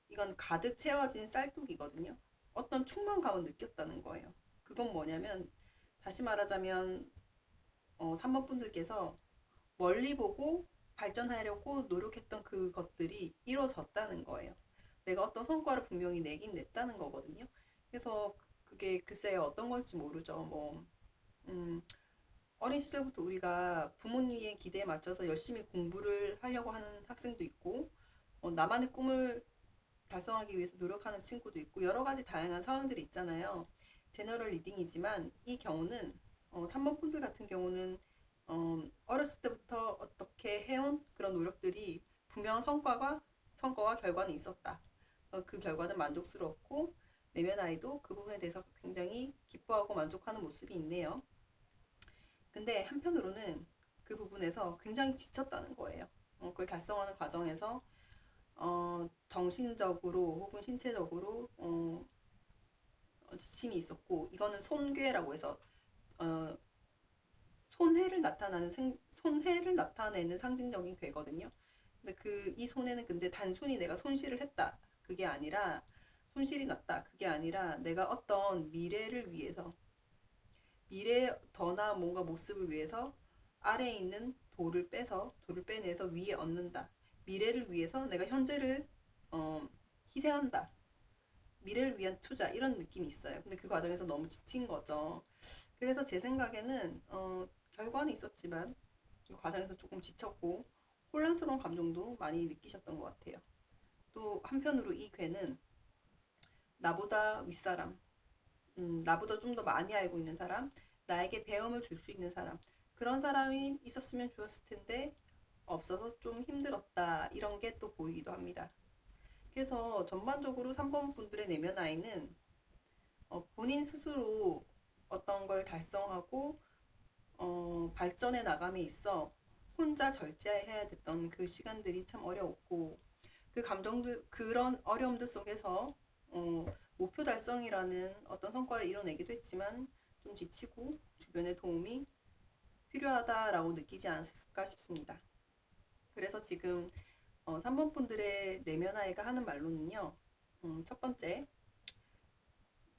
이건 가득 채워진 쌀독이거든요. 어떤 충만감을 느꼈다는 거예요. 그건 뭐냐면 다시 말하자면 3번 분들께서 멀리 보고 발전하려고 노력했던 그것들이 이루어졌다는 거예요. 내가 어떤 성과를 분명히 내긴 냈다는 거거든요. 그래서 그게 글쎄요 어떤 건지 모르죠. 음, 어린 시절부터 우리가 부모님의 기대에 맞춰서 열심히 공부를 하려고 하는 학생도 있고, 나만의 꿈을 달성하기 위해서 노력하는 친구도 있고, 여러 가지 다양한 상황들이 있잖아요. 제너럴 리딩이지만 이 경우는, 3번 분들 같은 경우는, 어렸을 때부터 어떻게 해온 그런 노력들이 분명한 성과와 결과는 있었다. 그 결과는 만족스럽고, 내면 아이도 그 부분에 대해서 굉장히 기뻐하고 만족하는 모습이 있네요. 근데 한편으로는 그 부분에서 굉장히 지쳤다는 거예요. 그걸 달성하는 과정에서 정신적으로 혹은 신체적으로 지침이 있었고 이거는 손괴라고 해서 어, 손해를 나타내는 상징적인 괴거든요. 근데 이 손해는 근데 단순히 내가 손실을 했다 그게 아니라 손실이 났다 그게 아니라 내가 어떤 미래를 위해서 미래의 더 나은 뭔가 모습을 위해서 아래에 있는 돌을 빼내서 위에 얻는다. 미래를 위해서 내가 현재를 어, 희생한다. 미래를 위한 투자 이런 느낌이 있어요. 근데 그 과정에서 너무 지친 거죠. 그래서 제 생각에는 결과는 있었지만 그 과정에서 조금 지쳤고 혼란스러운 감정도 많이 느끼셨던 것 같아요. 또 한편으로 이 괴는 나보다 윗사람, 나보다 좀 더 많이 알고 있는 사람, 나에게 배움을 줄 수 있는 사람, 그런 사람이 있었으면 좋았을 텐데 없어서 좀 힘들었다. 이런 게 또 보이기도 합니다. 그래서 전반적으로 3번 분들의 내면 아이는 본인 스스로 어떤 걸 달성하고 발전해 나감에 있어 혼자 절제해야 됐던 그 시간들이 참 어려웠고 그 감정들 그런 어려움들 속에서 어, 목표 달성이라는 어떤 성과를 이뤄내기도 했지만 좀 지치고 주변의 도움이 필요하다라고 느끼지 않았을까 싶습니다. 그래서 지금 3번 분들의 내면 아이가 하는 말로는요. 첫 번째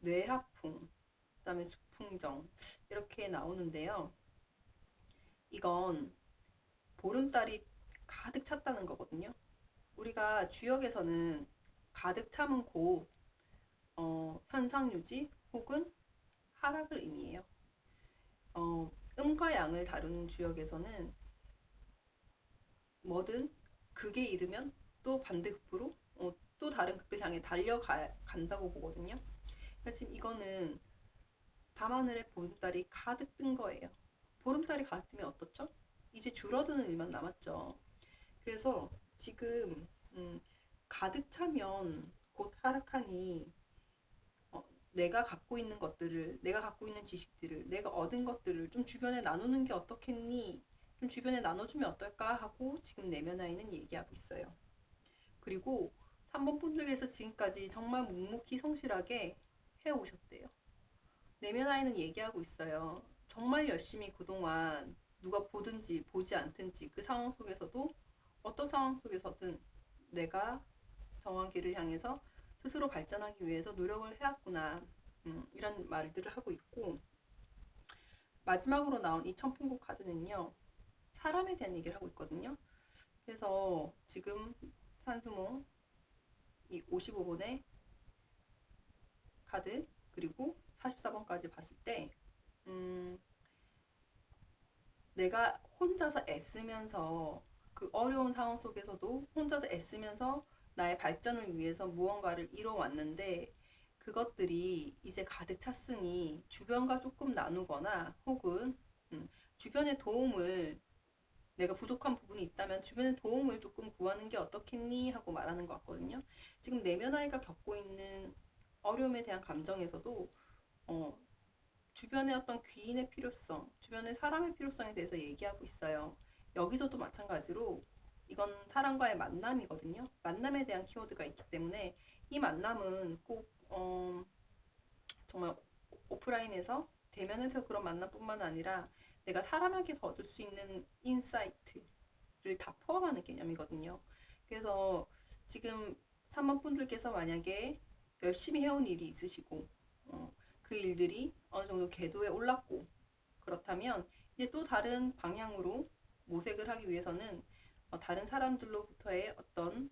뇌하풍, 그다음에 수풍정 이렇게 나오는데요. 이건 보름달이 가득 찼다는 거거든요. 우리가 주역에서는 가득 참은 곳, 현상 유지 혹은 하락을 의미해요. 음과 양을 다루는 주역에서는 뭐든 극에 이르면 또 반대급부로 또 다른 극을 향해 달려간다고 보거든요. 그러니까 지금 이거는 밤하늘에 보름달이 가득 뜬 거예요. 보름달이 가득 뜨면 어떻죠? 이제 줄어드는 일만 남았죠. 그래서 지금 가득 차면 곧 하락하니 내가 갖고 있는 지식들을, 내가 얻은 것들을 좀 주변에 나누는 게 어떻겠니? 좀 주변에 나눠주면 어떨까 하고 지금 내면 아이는 얘기하고 있어요. 그리고 3번 분들께서 지금까지 정말 묵묵히 성실하게 해오셨대요. 내면 아이는 얘기하고 있어요. 정말 열심히 그동안 누가 보든지 보지 않든지 그 상황 속에서도 어떤 상황 속에서든 내가 정한 길을 향해서 스스로 발전하기 위해서 노력을 해왔구나. 이런 말들을 하고 있고 마지막으로 나온 이 천풍국 카드는요. 사람에 대한 얘기를 하고 있거든요. 그래서 지금 산수몽 이 55번의 카드 그리고 44번까지 봤을 때 내가 혼자서 애쓰면서 그 어려운 상황 속에서도 혼자서 애쓰면서 나의 발전을 위해서 무언가를 이뤄왔는데 그것들이 이제 가득 찼으니 주변과 조금 나누거나 혹은 주변의 도움을 내가 부족한 부분이 있다면 주변의 도움을 조금 구하는 게 어떻겠니 하고 말하는 것 같거든요. 지금 내면 아이가 겪고 있는 어려움에 대한 감정에서도 주변의 어떤 귀인의 필요성, 주변의 사람의 필요성에 대해서 얘기하고 있어요. 여기서도 마찬가지로 이건 사람과의 만남이거든요. 만남에 대한 키워드가 있기 때문에 이 만남은 꼭 정말 오프라인에서 대면에서 그런 만남뿐만 아니라 내가 사람에게서 얻을 수 있는 인사이트를 다 포함하는 개념이거든요. 그래서 지금 3번 분들께서 만약에 열심히 해온 일이 있으시고 그 일들이 어느 정도 궤도에 올랐고 그렇다면 이제 또 다른 방향으로 모색을 하기 위해서는 다른 사람들로부터의 어떤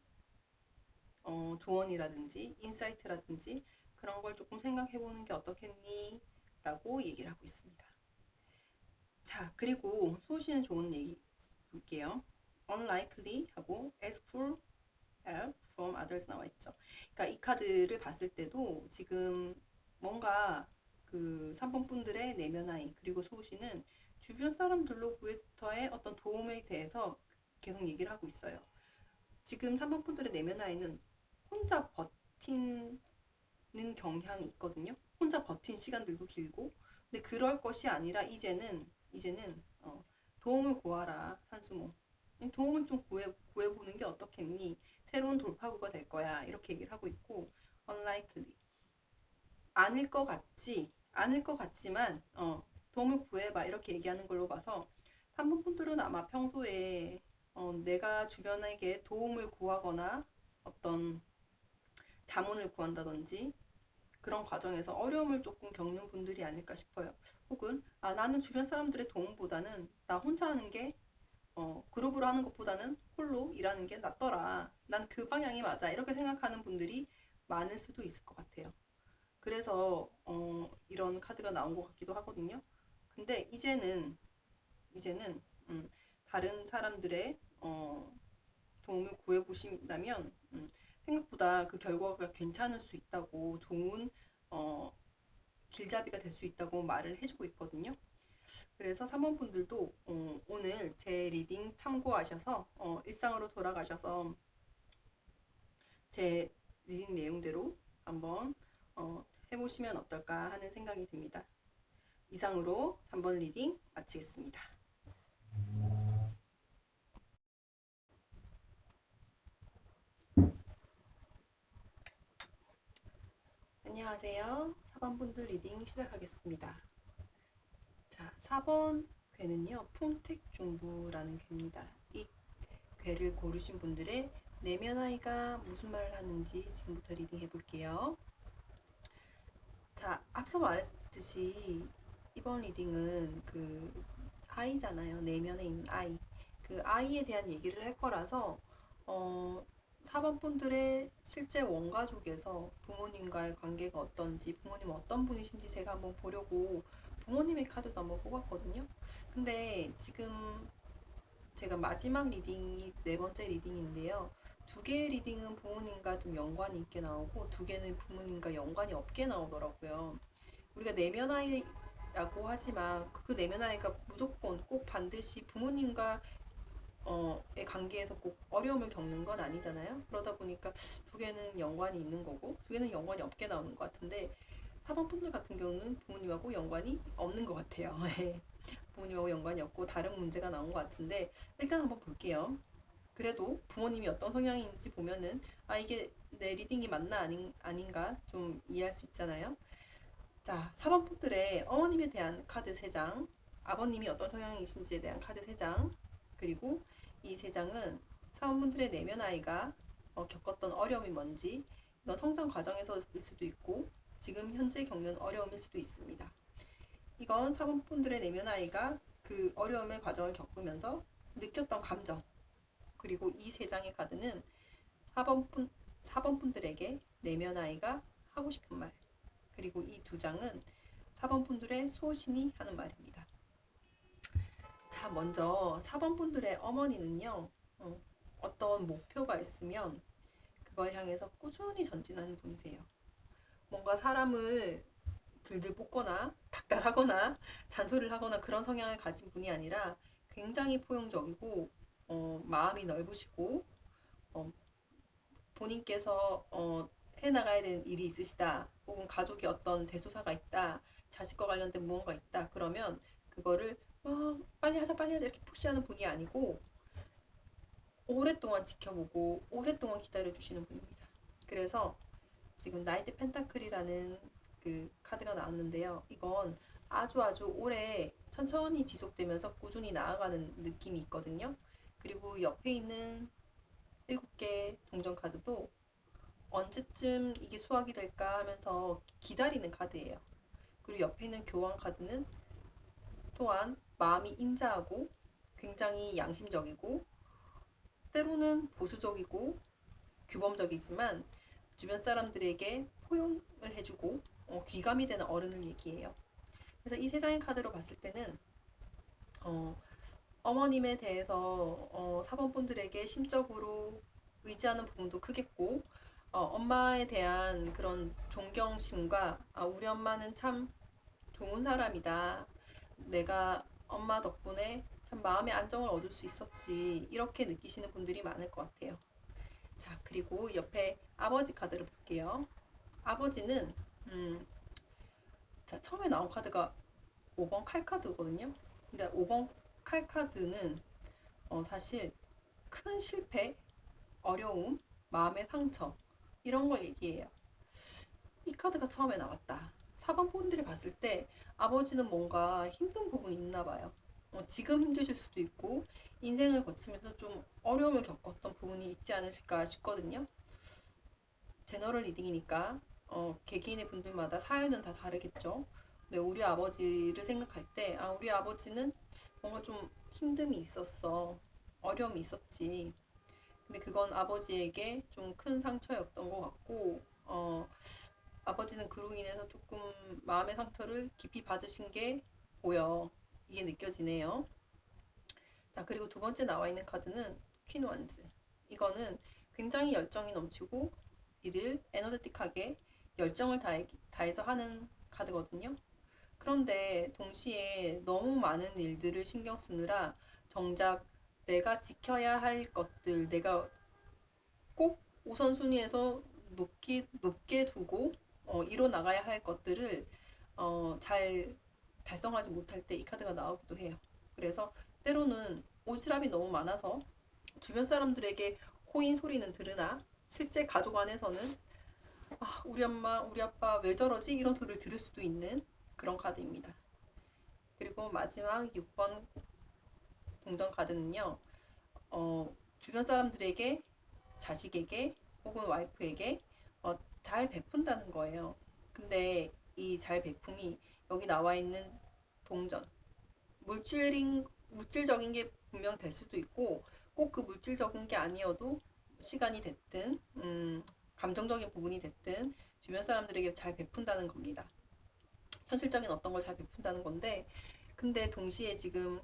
조언이라든지 인사이트라든지 그런 걸 조금 생각해 보는 게 어떻겠니? 라고 얘기를 하고 있습니다. 자, 그리고 소시는 좋은 얘기 볼게요. unlikely 하고 ask for help from others 나와 있죠. 그러니까 이 카드를 봤을 때도 지금 뭔가 그 3번 분들의 내면 아이 그리고 소시는 주변 사람들로부터의 어떤 도움에 대해서 계속 얘기를 하고 있어요. 지금 3번 분들의 내면 아이는 혼자 버티는 경향이 있거든요. 혼자 버틴 시간들도 길고 근데 그럴 것이 아니라 이제는 도움을 구하라 산수모. 도움을 좀 구해보는 게 어떻겠니? 새로운 돌파구가 될 거야. 이렇게 얘기를 하고 있고 unlikely 않을 것 같지만 도움을 구해봐 이렇게 얘기하는 걸로 봐서 3번 분들은 아마 평소에 내가 주변에게 도움을 구하거나 어떤 자문을 구한다든지 그런 과정에서 어려움을 조금 겪는 분들이 아닐까 싶어요. 혹은 나는 주변 사람들의 도움보다는 나 혼자 하는 게 그룹으로 하는 것보다는 홀로 일하는 게 낫더라. 난 그 방향이 맞아. 이렇게 생각하는 분들이 많을 수도 있을 것 같아요. 그래서 이런 카드가 나온 것 같기도 하거든요. 근데 이제는 다른 사람들의 도움을 구해보신다면 생각보다 그 결과가 괜찮을 수 있다고 좋은 길잡이가 될 수 있다고 말을 해주고 있거든요. 그래서 3번 분들도 오늘 제 리딩 참고하셔서 일상으로 돌아가셔서 제 리딩 내용대로 한번 해보시면 어떨까 하는 생각이 듭니다. 이상으로 3번 리딩 마치겠습니다. 안녕하세요. 4번 분들 리딩 시작하겠습니다. 자, 4번 괴는요, 풍택중부라는 괴입니다. 이 괴를 고르신 분들의 내면 아이가 무슨 말을 하는지 지금부터 리딩 해볼게요. 자, 앞서 말했듯이 이번 리딩은 그 아이잖아요. 내면에 있는 아이. 그 아이에 대한 얘기를 할 거라서 4번 분들의 실제 원가족에서 부모님과의 관계가 어떤지, 부모님 어떤 분이신지 제가 한번 보려고 부모님의 카드도 한번 뽑았거든요. 근데 지금 제가 마지막 리딩이 네 번째 리딩인데요. 두 개의 리딩은 부모님과 좀 연관이 있게 나오고 두 개는 부모님과 연관이 없게 나오더라고요. 우리가 내면 아이라고 하지만 그 내면 아이가 무조건 꼭 반드시 부모님과 의 관계에서 꼭 어려움을 겪는 건 아니잖아요. 그러다 보니까 두 개는 연관이 있는 거고 두 개는 연관이 없게 나오는 것 같은데 4번 분들 같은 경우는 부모님하고 연관이 없는 것 같아요. 부모님하고 연관이 없고 다른 문제가 나온 것 같은데 일단 한번 볼게요. 그래도 부모님이 어떤 성향인지 보면은 이게 내 리딩이 맞나 아닌가 좀 이해할 수 있잖아요. 자, 4번 분들의 어머님에 대한 카드 3장, 아버님이 어떤 성향이신지에 대한 카드 3장, 그리고 이 3장은 4번 분들의 내면 아이가 겪었던 어려움이 뭔지, 이건 성장 과정에서일 수도 있고 지금 현재 겪는 어려움일 수도 있습니다. 이건 4번 분들의 내면 아이가 그 어려움의 과정을 겪으면서 느꼈던 감정, 그리고 이 세 장의 카드는 4번 분들에게 내면 아이가 하고 싶은 말, 그리고 이 두 장은 4번 분들의 소신이 하는 말입니다. 자, 먼저 4번 분들의 어머니는요, 어떤 목표가 있으면 그걸 향해서 꾸준히 전진하는 분이세요. 뭔가 사람을 들들 볶거나 닥달하거나 잔소리를 하거나 그런 성향을 가진 분이 아니라 굉장히 포용적이고 마음이 넓으시고 본인께서 해나가야 되는 일이 있으시다, 혹은 가족이 어떤 대소사가 있다, 자식과 관련된 무언가 있다, 그러면 그거를 빨리 하자 빨리 하자 이렇게 푸시하는 분이 아니고 오랫동안 지켜보고 오랫동안 기다려주시는 분입니다. 그래서 지금 나이트 펜타클이라는 그 카드가 나왔는데요. 이건 아주 오래 천천히 지속되면서 꾸준히 나아가는 느낌이 있거든요. 그리고 옆에 있는 7개 동전 카드도 언제쯤 이게 수확이 될까 하면서 기다리는 카드예요. 그리고 옆에 있는 교환 카드는 또한 마음이 인자하고 굉장히 양심적이고 때로는 보수적이고 규범적이지만 주변 사람들에게 포용을 해주고 귀감이 되는 어른을 얘기해요. 그래서 이 세 장의 카드로 봤을 때는 어머님에 대해서 4번 분들에게 심적으로 의지하는 부분도 크겠고 엄마에 대한 그런 존경심과 우리 엄마는 참 좋은 사람이다, 내가 엄마 덕분에 참 마음의 안정을 얻을 수 있었지, 이렇게 느끼시는 분들이 많을 것 같아요. 자, 그리고 옆에 아버지 카드를 볼게요. 아버지는 자, 처음에 나온 카드가 5번 칼 카드거든요. 근데 5번 칼 카드는 사실 큰 실패, 어려움, 마음의 상처, 이런 걸 얘기해요. 이 카드가 처음에 나왔다. 4번 분들이 봤을 때 아버지는 뭔가 힘든 부분이 있나 봐요. 지금 힘드실 수도 있고 인생을 거치면서 좀 어려움을 겪었던 부분이 있지 않으실까 싶거든요. 제너럴 리딩이니까 개개인의 분들마다 사연은 다 다르겠죠. 근데 우리 아버지를 생각할 때 우리 아버지는 뭔가 좀 힘듦이 있었어, 어려움이 있었지. 근데 그건 아버지에게 좀 큰 상처였던 것 같고 아버지는 그로 인해서 조금 마음의 상처를 깊이 받으신 게 보여. 이게 느껴지네요. 자, 그리고 두 번째 나와 있는 카드는 퀸 원즈. 이거는 굉장히 열정이 넘치고 일을 에너제틱하게 열정을 다해서 하는 카드거든요. 그런데 동시에 너무 많은 일들을 신경 쓰느라 정작 내가 지켜야 할 것들, 내가 꼭 우선순위에서 높게 두고 이뤄 나가야 할 것들을 잘 달성하지 못할 때 이 카드가 나오기도 해요. 그래서 때로는 오지랖이 너무 많아서 주변 사람들에게 호인 소리는 들으나 실제 가족 안에서는 우리 엄마, 우리 아빠 왜 저러지? 이런 소리를 들을 수도 있는 그런 카드입니다. 그리고 마지막 6번 동전 카드는요. 주변 사람들에게, 자식에게 혹은 와이프에게 잘 베푼다는 거예요. 근데 이 잘 베품이 여기 나와 있는 동전, 물질적인 게 분명 될 수도 있고 꼭 그 물질적인 게 아니어도 시간이 됐든 감정적인 부분이 됐든 주변 사람들에게 잘 베푼다는 겁니다. 현실적인 어떤 걸 잘 베푼다는 건데, 근데 동시에 지금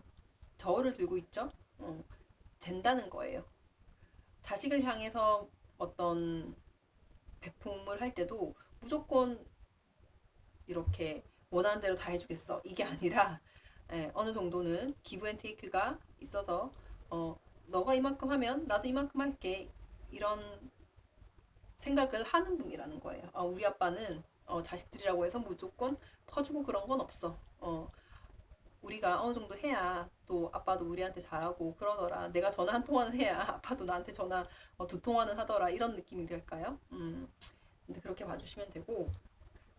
저울을 들고 있죠. 잰다는 거예요. 자식을 향해서 어떤 베품을 할 때도 무조건 이렇게 원하는 대로 다 해주겠어, 이게 아니라 어느 정도는 기브 앤 테이크가 있어서 너가 이만큼 하면 나도 이만큼 할게, 이런 생각을 하는 분이라는 거예요. 우리 아빠는 자식들이라고 해서 무조건 퍼주고 그런 건 없어. 우리가 어느 정도 해야 또 아빠도 우리한테 잘하고 그러더라. 내가 전화 한 통화는 해야 아빠도 나한테 전화 2통화는 하더라. 이런 느낌이랄까요? 근데 그렇게 봐주시면 되고,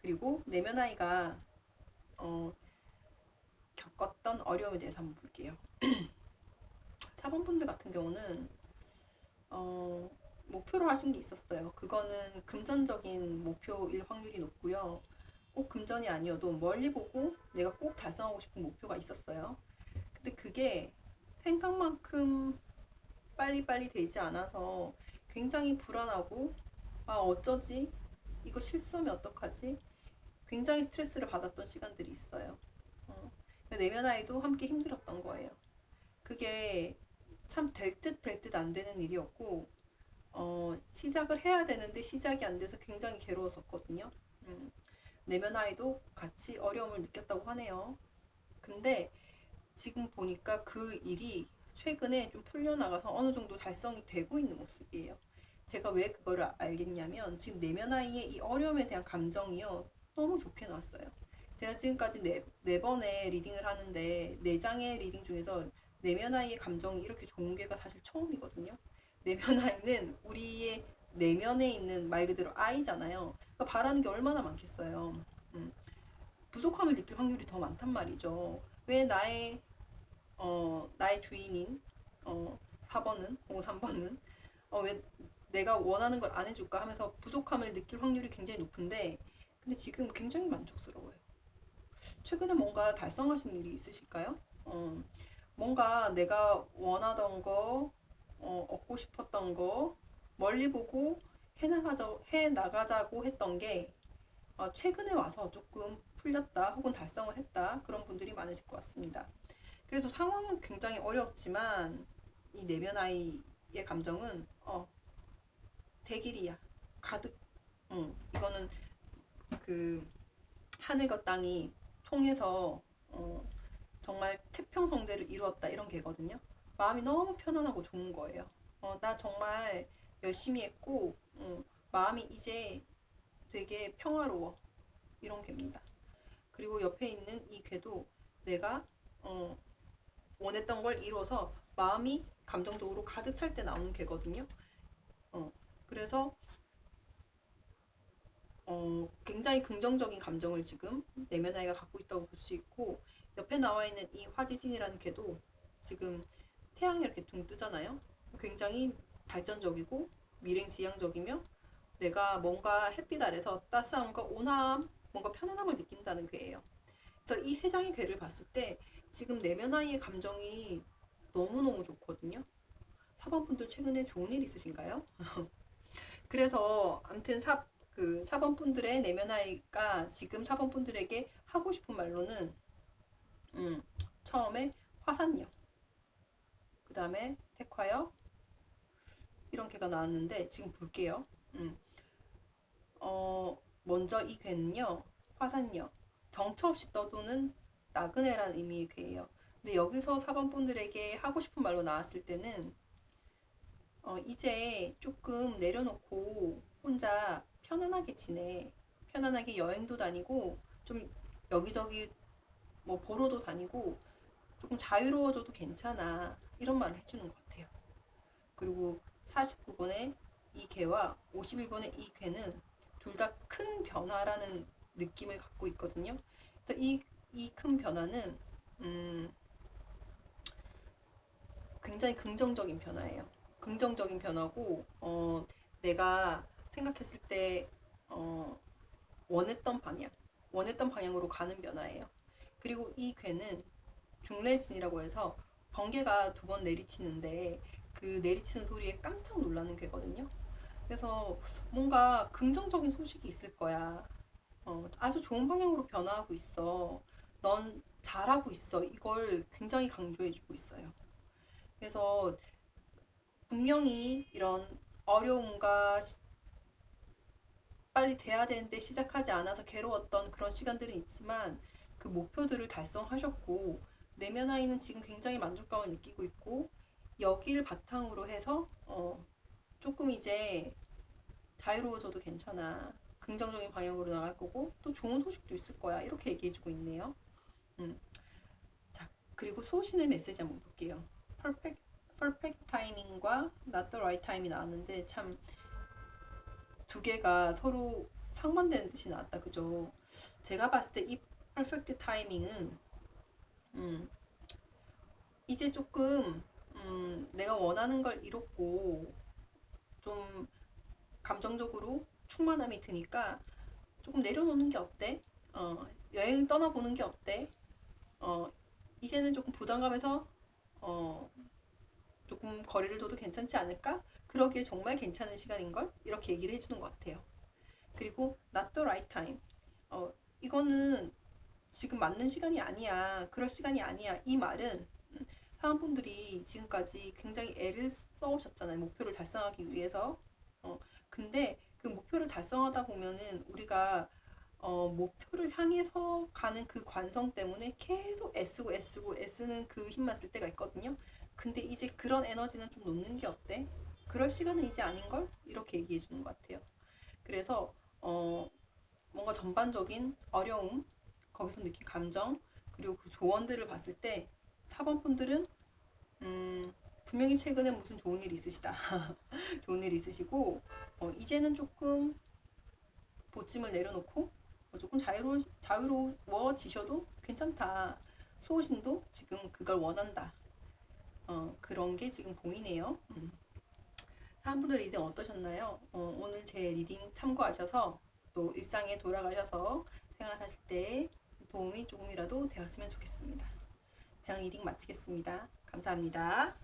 그리고 내면 아이가 겪었던 어려움에 대해서 한번 볼게요. 4번 분들 같은 경우는 목표로 하신 게 있었어요. 그거는 금전적인 목표일 확률이 높고요. 꼭 금전이 아니어도 멀리 보고 내가 꼭 달성하고 싶은 목표가 있었어요. 근데 그게 생각만큼 빨리빨리 되지 않아서 굉장히 불안하고, 아, 어쩌지? 이거 실수하면 어떡하지? 굉장히 스트레스를 받았던 시간들이 있어요. 내면 아이도 함께 힘들었던 거예요. 그게 참 될 듯 될 듯 안 되는 일이었고, 시작을 해야 되는데 시작이 안 돼서 굉장히 괴로웠었거든요. 내면 아이도 같이 어려움을 느꼈다고 하네요. 근데 지금 보니까 그 일이 최근에 좀 풀려나가서 어느 정도 달성이 되고 있는 모습이에요. 제가 왜 그거를 알겠냐면 지금 내면 아이의 이 어려움에 대한 감정이요. 너무 좋게 나왔어요. 제가 지금까지 네 번의 리딩을 하는데 네 장의 리딩 중에서 내면 아이의 감정이 이렇게 좋은 게가 사실 처음이거든요. 내면 아이는 우리의 내면에 있는 말 그대로 아이잖아요. 그러니까 바라는 게 얼마나 많겠어요. 음, 부족함을 느낄 확률이 더 많단 말이죠. 왜 나의 주인인 4번은 혹은 3번은 왜 내가 원하는 걸 안 해줄까 하면서 부족함을 느낄 확률이 굉장히 높은데 근데 지금 굉장히 만족스러워요. 최근에 뭔가 달성하신 일이 있으실까요? 뭔가 내가 원하던 거, 얻고 싶었던 거, 멀리 보고 해나가자고 했던 게 최근에 와서 조금 풀렸다 혹은 달성을 했다 그런 분들이 많으실 것 같습니다. 그래서 상황은 굉장히 어렵지만 이 내면 아이의 감정은 대길이야. 가득. 이거는 그 하늘과 땅이 통해서 정말 태평성대를 이루었다 이런 개거든요. 마음이 너무 편안하고 좋은 거예요. 나 정말 열심히 했고 마음이 이제 되게 평화로워 이런 개입니다. 그리고 옆에 있는 이 개도 내가 어, 원했던 걸 이뤄서 마음이 감정적으로 가득 찰 때 나오는 개거든요. 어, 그래서 굉장히 긍정적인 감정을 지금 내면 아이가 갖고 있다고 볼 수 있고 옆에 나와 있는 이 화지진이라는 개도 지금 태양이 이렇게 둥 뜨잖아요. 굉장히 발전적이고 미래지향적이며 내가 뭔가 햇빛 아래서 따스함과 온화함, 뭔가 편안함을 느낀다는 괴예요. 그래서 이 세 장의 괴를 봤을 때 지금 내면 아이의 감정이 너무너무 좋거든요. 4번 분들 최근에 좋은 일 있으신가요? 그래서 아무튼 4번 분들의 내면 아이가 지금 4번 분들에게 하고 싶은 말로는 음, 처음에 화산역, 그 다음에 택화역 이런 개가 나왔는데 지금 볼게요. 음, 먼저 이 괴는요 화산역 정처 없이 떠도는 나그네라는 의미의 괴예요. 근데 여기서 4번 분들에게 하고 싶은 말로 나왔을 때는 이제 조금 내려놓고 혼자 편안하게 지내. 편안하게 여행도 다니고, 좀 여기저기 뭐 보러도 다니고, 조금 자유로워져도 괜찮아. 이런 말을 해주는 것 같아요. 그리고 49번의 이 개와 51번의 이 개는 둘 다 큰 변화라는 느낌을 갖고 있거든요. 그래서 이 큰 변화는, 굉장히 긍정적인 변화예요. 긍정적인 변화고, 내가 생각했을 때, 어, 원했던 방향, 원했던 방향으로 가는 변화예요. 그리고 이 괴는 중래진이라고 해서 번개가 두 번 내리치는데 그 내리치는 소리에 깜짝 놀라는 괴거든요. 그래서 뭔가 긍정적인 소식이 있을 거야. 아주 좋은 방향으로 변화하고 있어. 넌 잘하고 있어. 이걸 굉장히 강조해주고 있어요. 그래서 분명히 이런 어려움과 빨리 돼야 되는데 시작하지 않아서 괴로웠던 그런 시간들은 있지만 그 목표들을 달성하셨고 내면 아이는 지금 굉장히 만족감을 느끼고 있고 여기를 바탕으로 해서 조금 이제 자유로워져도 괜찮아. 긍정적인 방향으로 나갈 거고 또 좋은 소식도 있을 거야. 이렇게 얘기해주고 있네요. 음. 자, 그리고 수호신의 메시지 한번 볼게요. perfect timing과 not the right time이 나왔는데 참 두 개가 서로 상반되는 뜻이 나왔다. 그죠? 제가 봤을 때 이 perfect timing은 이제 조금 내가 원하는 걸 이뤘고 좀 감정적으로 충만함이 드니까 조금 내려놓는 게 어때? 여행 떠나보는 게 어때? 이제는 조금 부담감에서 어, 조금 거리를 둬도 괜찮지 않을까? 그러기에 정말 괜찮은 시간인걸? 이렇게 얘기를 해주는 것 같아요. 그리고 not the right time. 이거는 지금 맞는 시간이 아니야. 그럴 시간이 아니야. 이 말은 사원분들이 지금까지 굉장히 애를 써오셨잖아요. 목표를 달성하기 위해서. 근데 그 목표를 달성하다 보면은 우리가 목표를 향해서 가는 그 관성 때문에 계속 애쓰는 그 힘만 쓸 때가 있거든요. 근데 이제 그런 에너지는 좀 놓는 게 어때? 그럴 시간은 이제 아닌걸? 이렇게 얘기해 주는 것 같아요. 그래서 뭔가 전반적인 어려움, 거기서 느낀 감정, 그리고 그 조언들을 봤을 때 4번 분들은 분명히 최근에 무슨 좋은 일이 있으시다. 좋은 일이 있으시고 이제는 조금 보찜을 내려놓고 조금 자유로워지셔도 괜찮다. 수호신도 지금 그걸 원한다. 그런 게 지금 보이네요. 사람분들 리딩 어떠셨나요? 오늘 제 리딩 참고하셔서 또 일상에 돌아가셔서 생활하실 때 도움이 조금이라도 되었으면 좋겠습니다. 이상 리딩 마치겠습니다. 감사합니다.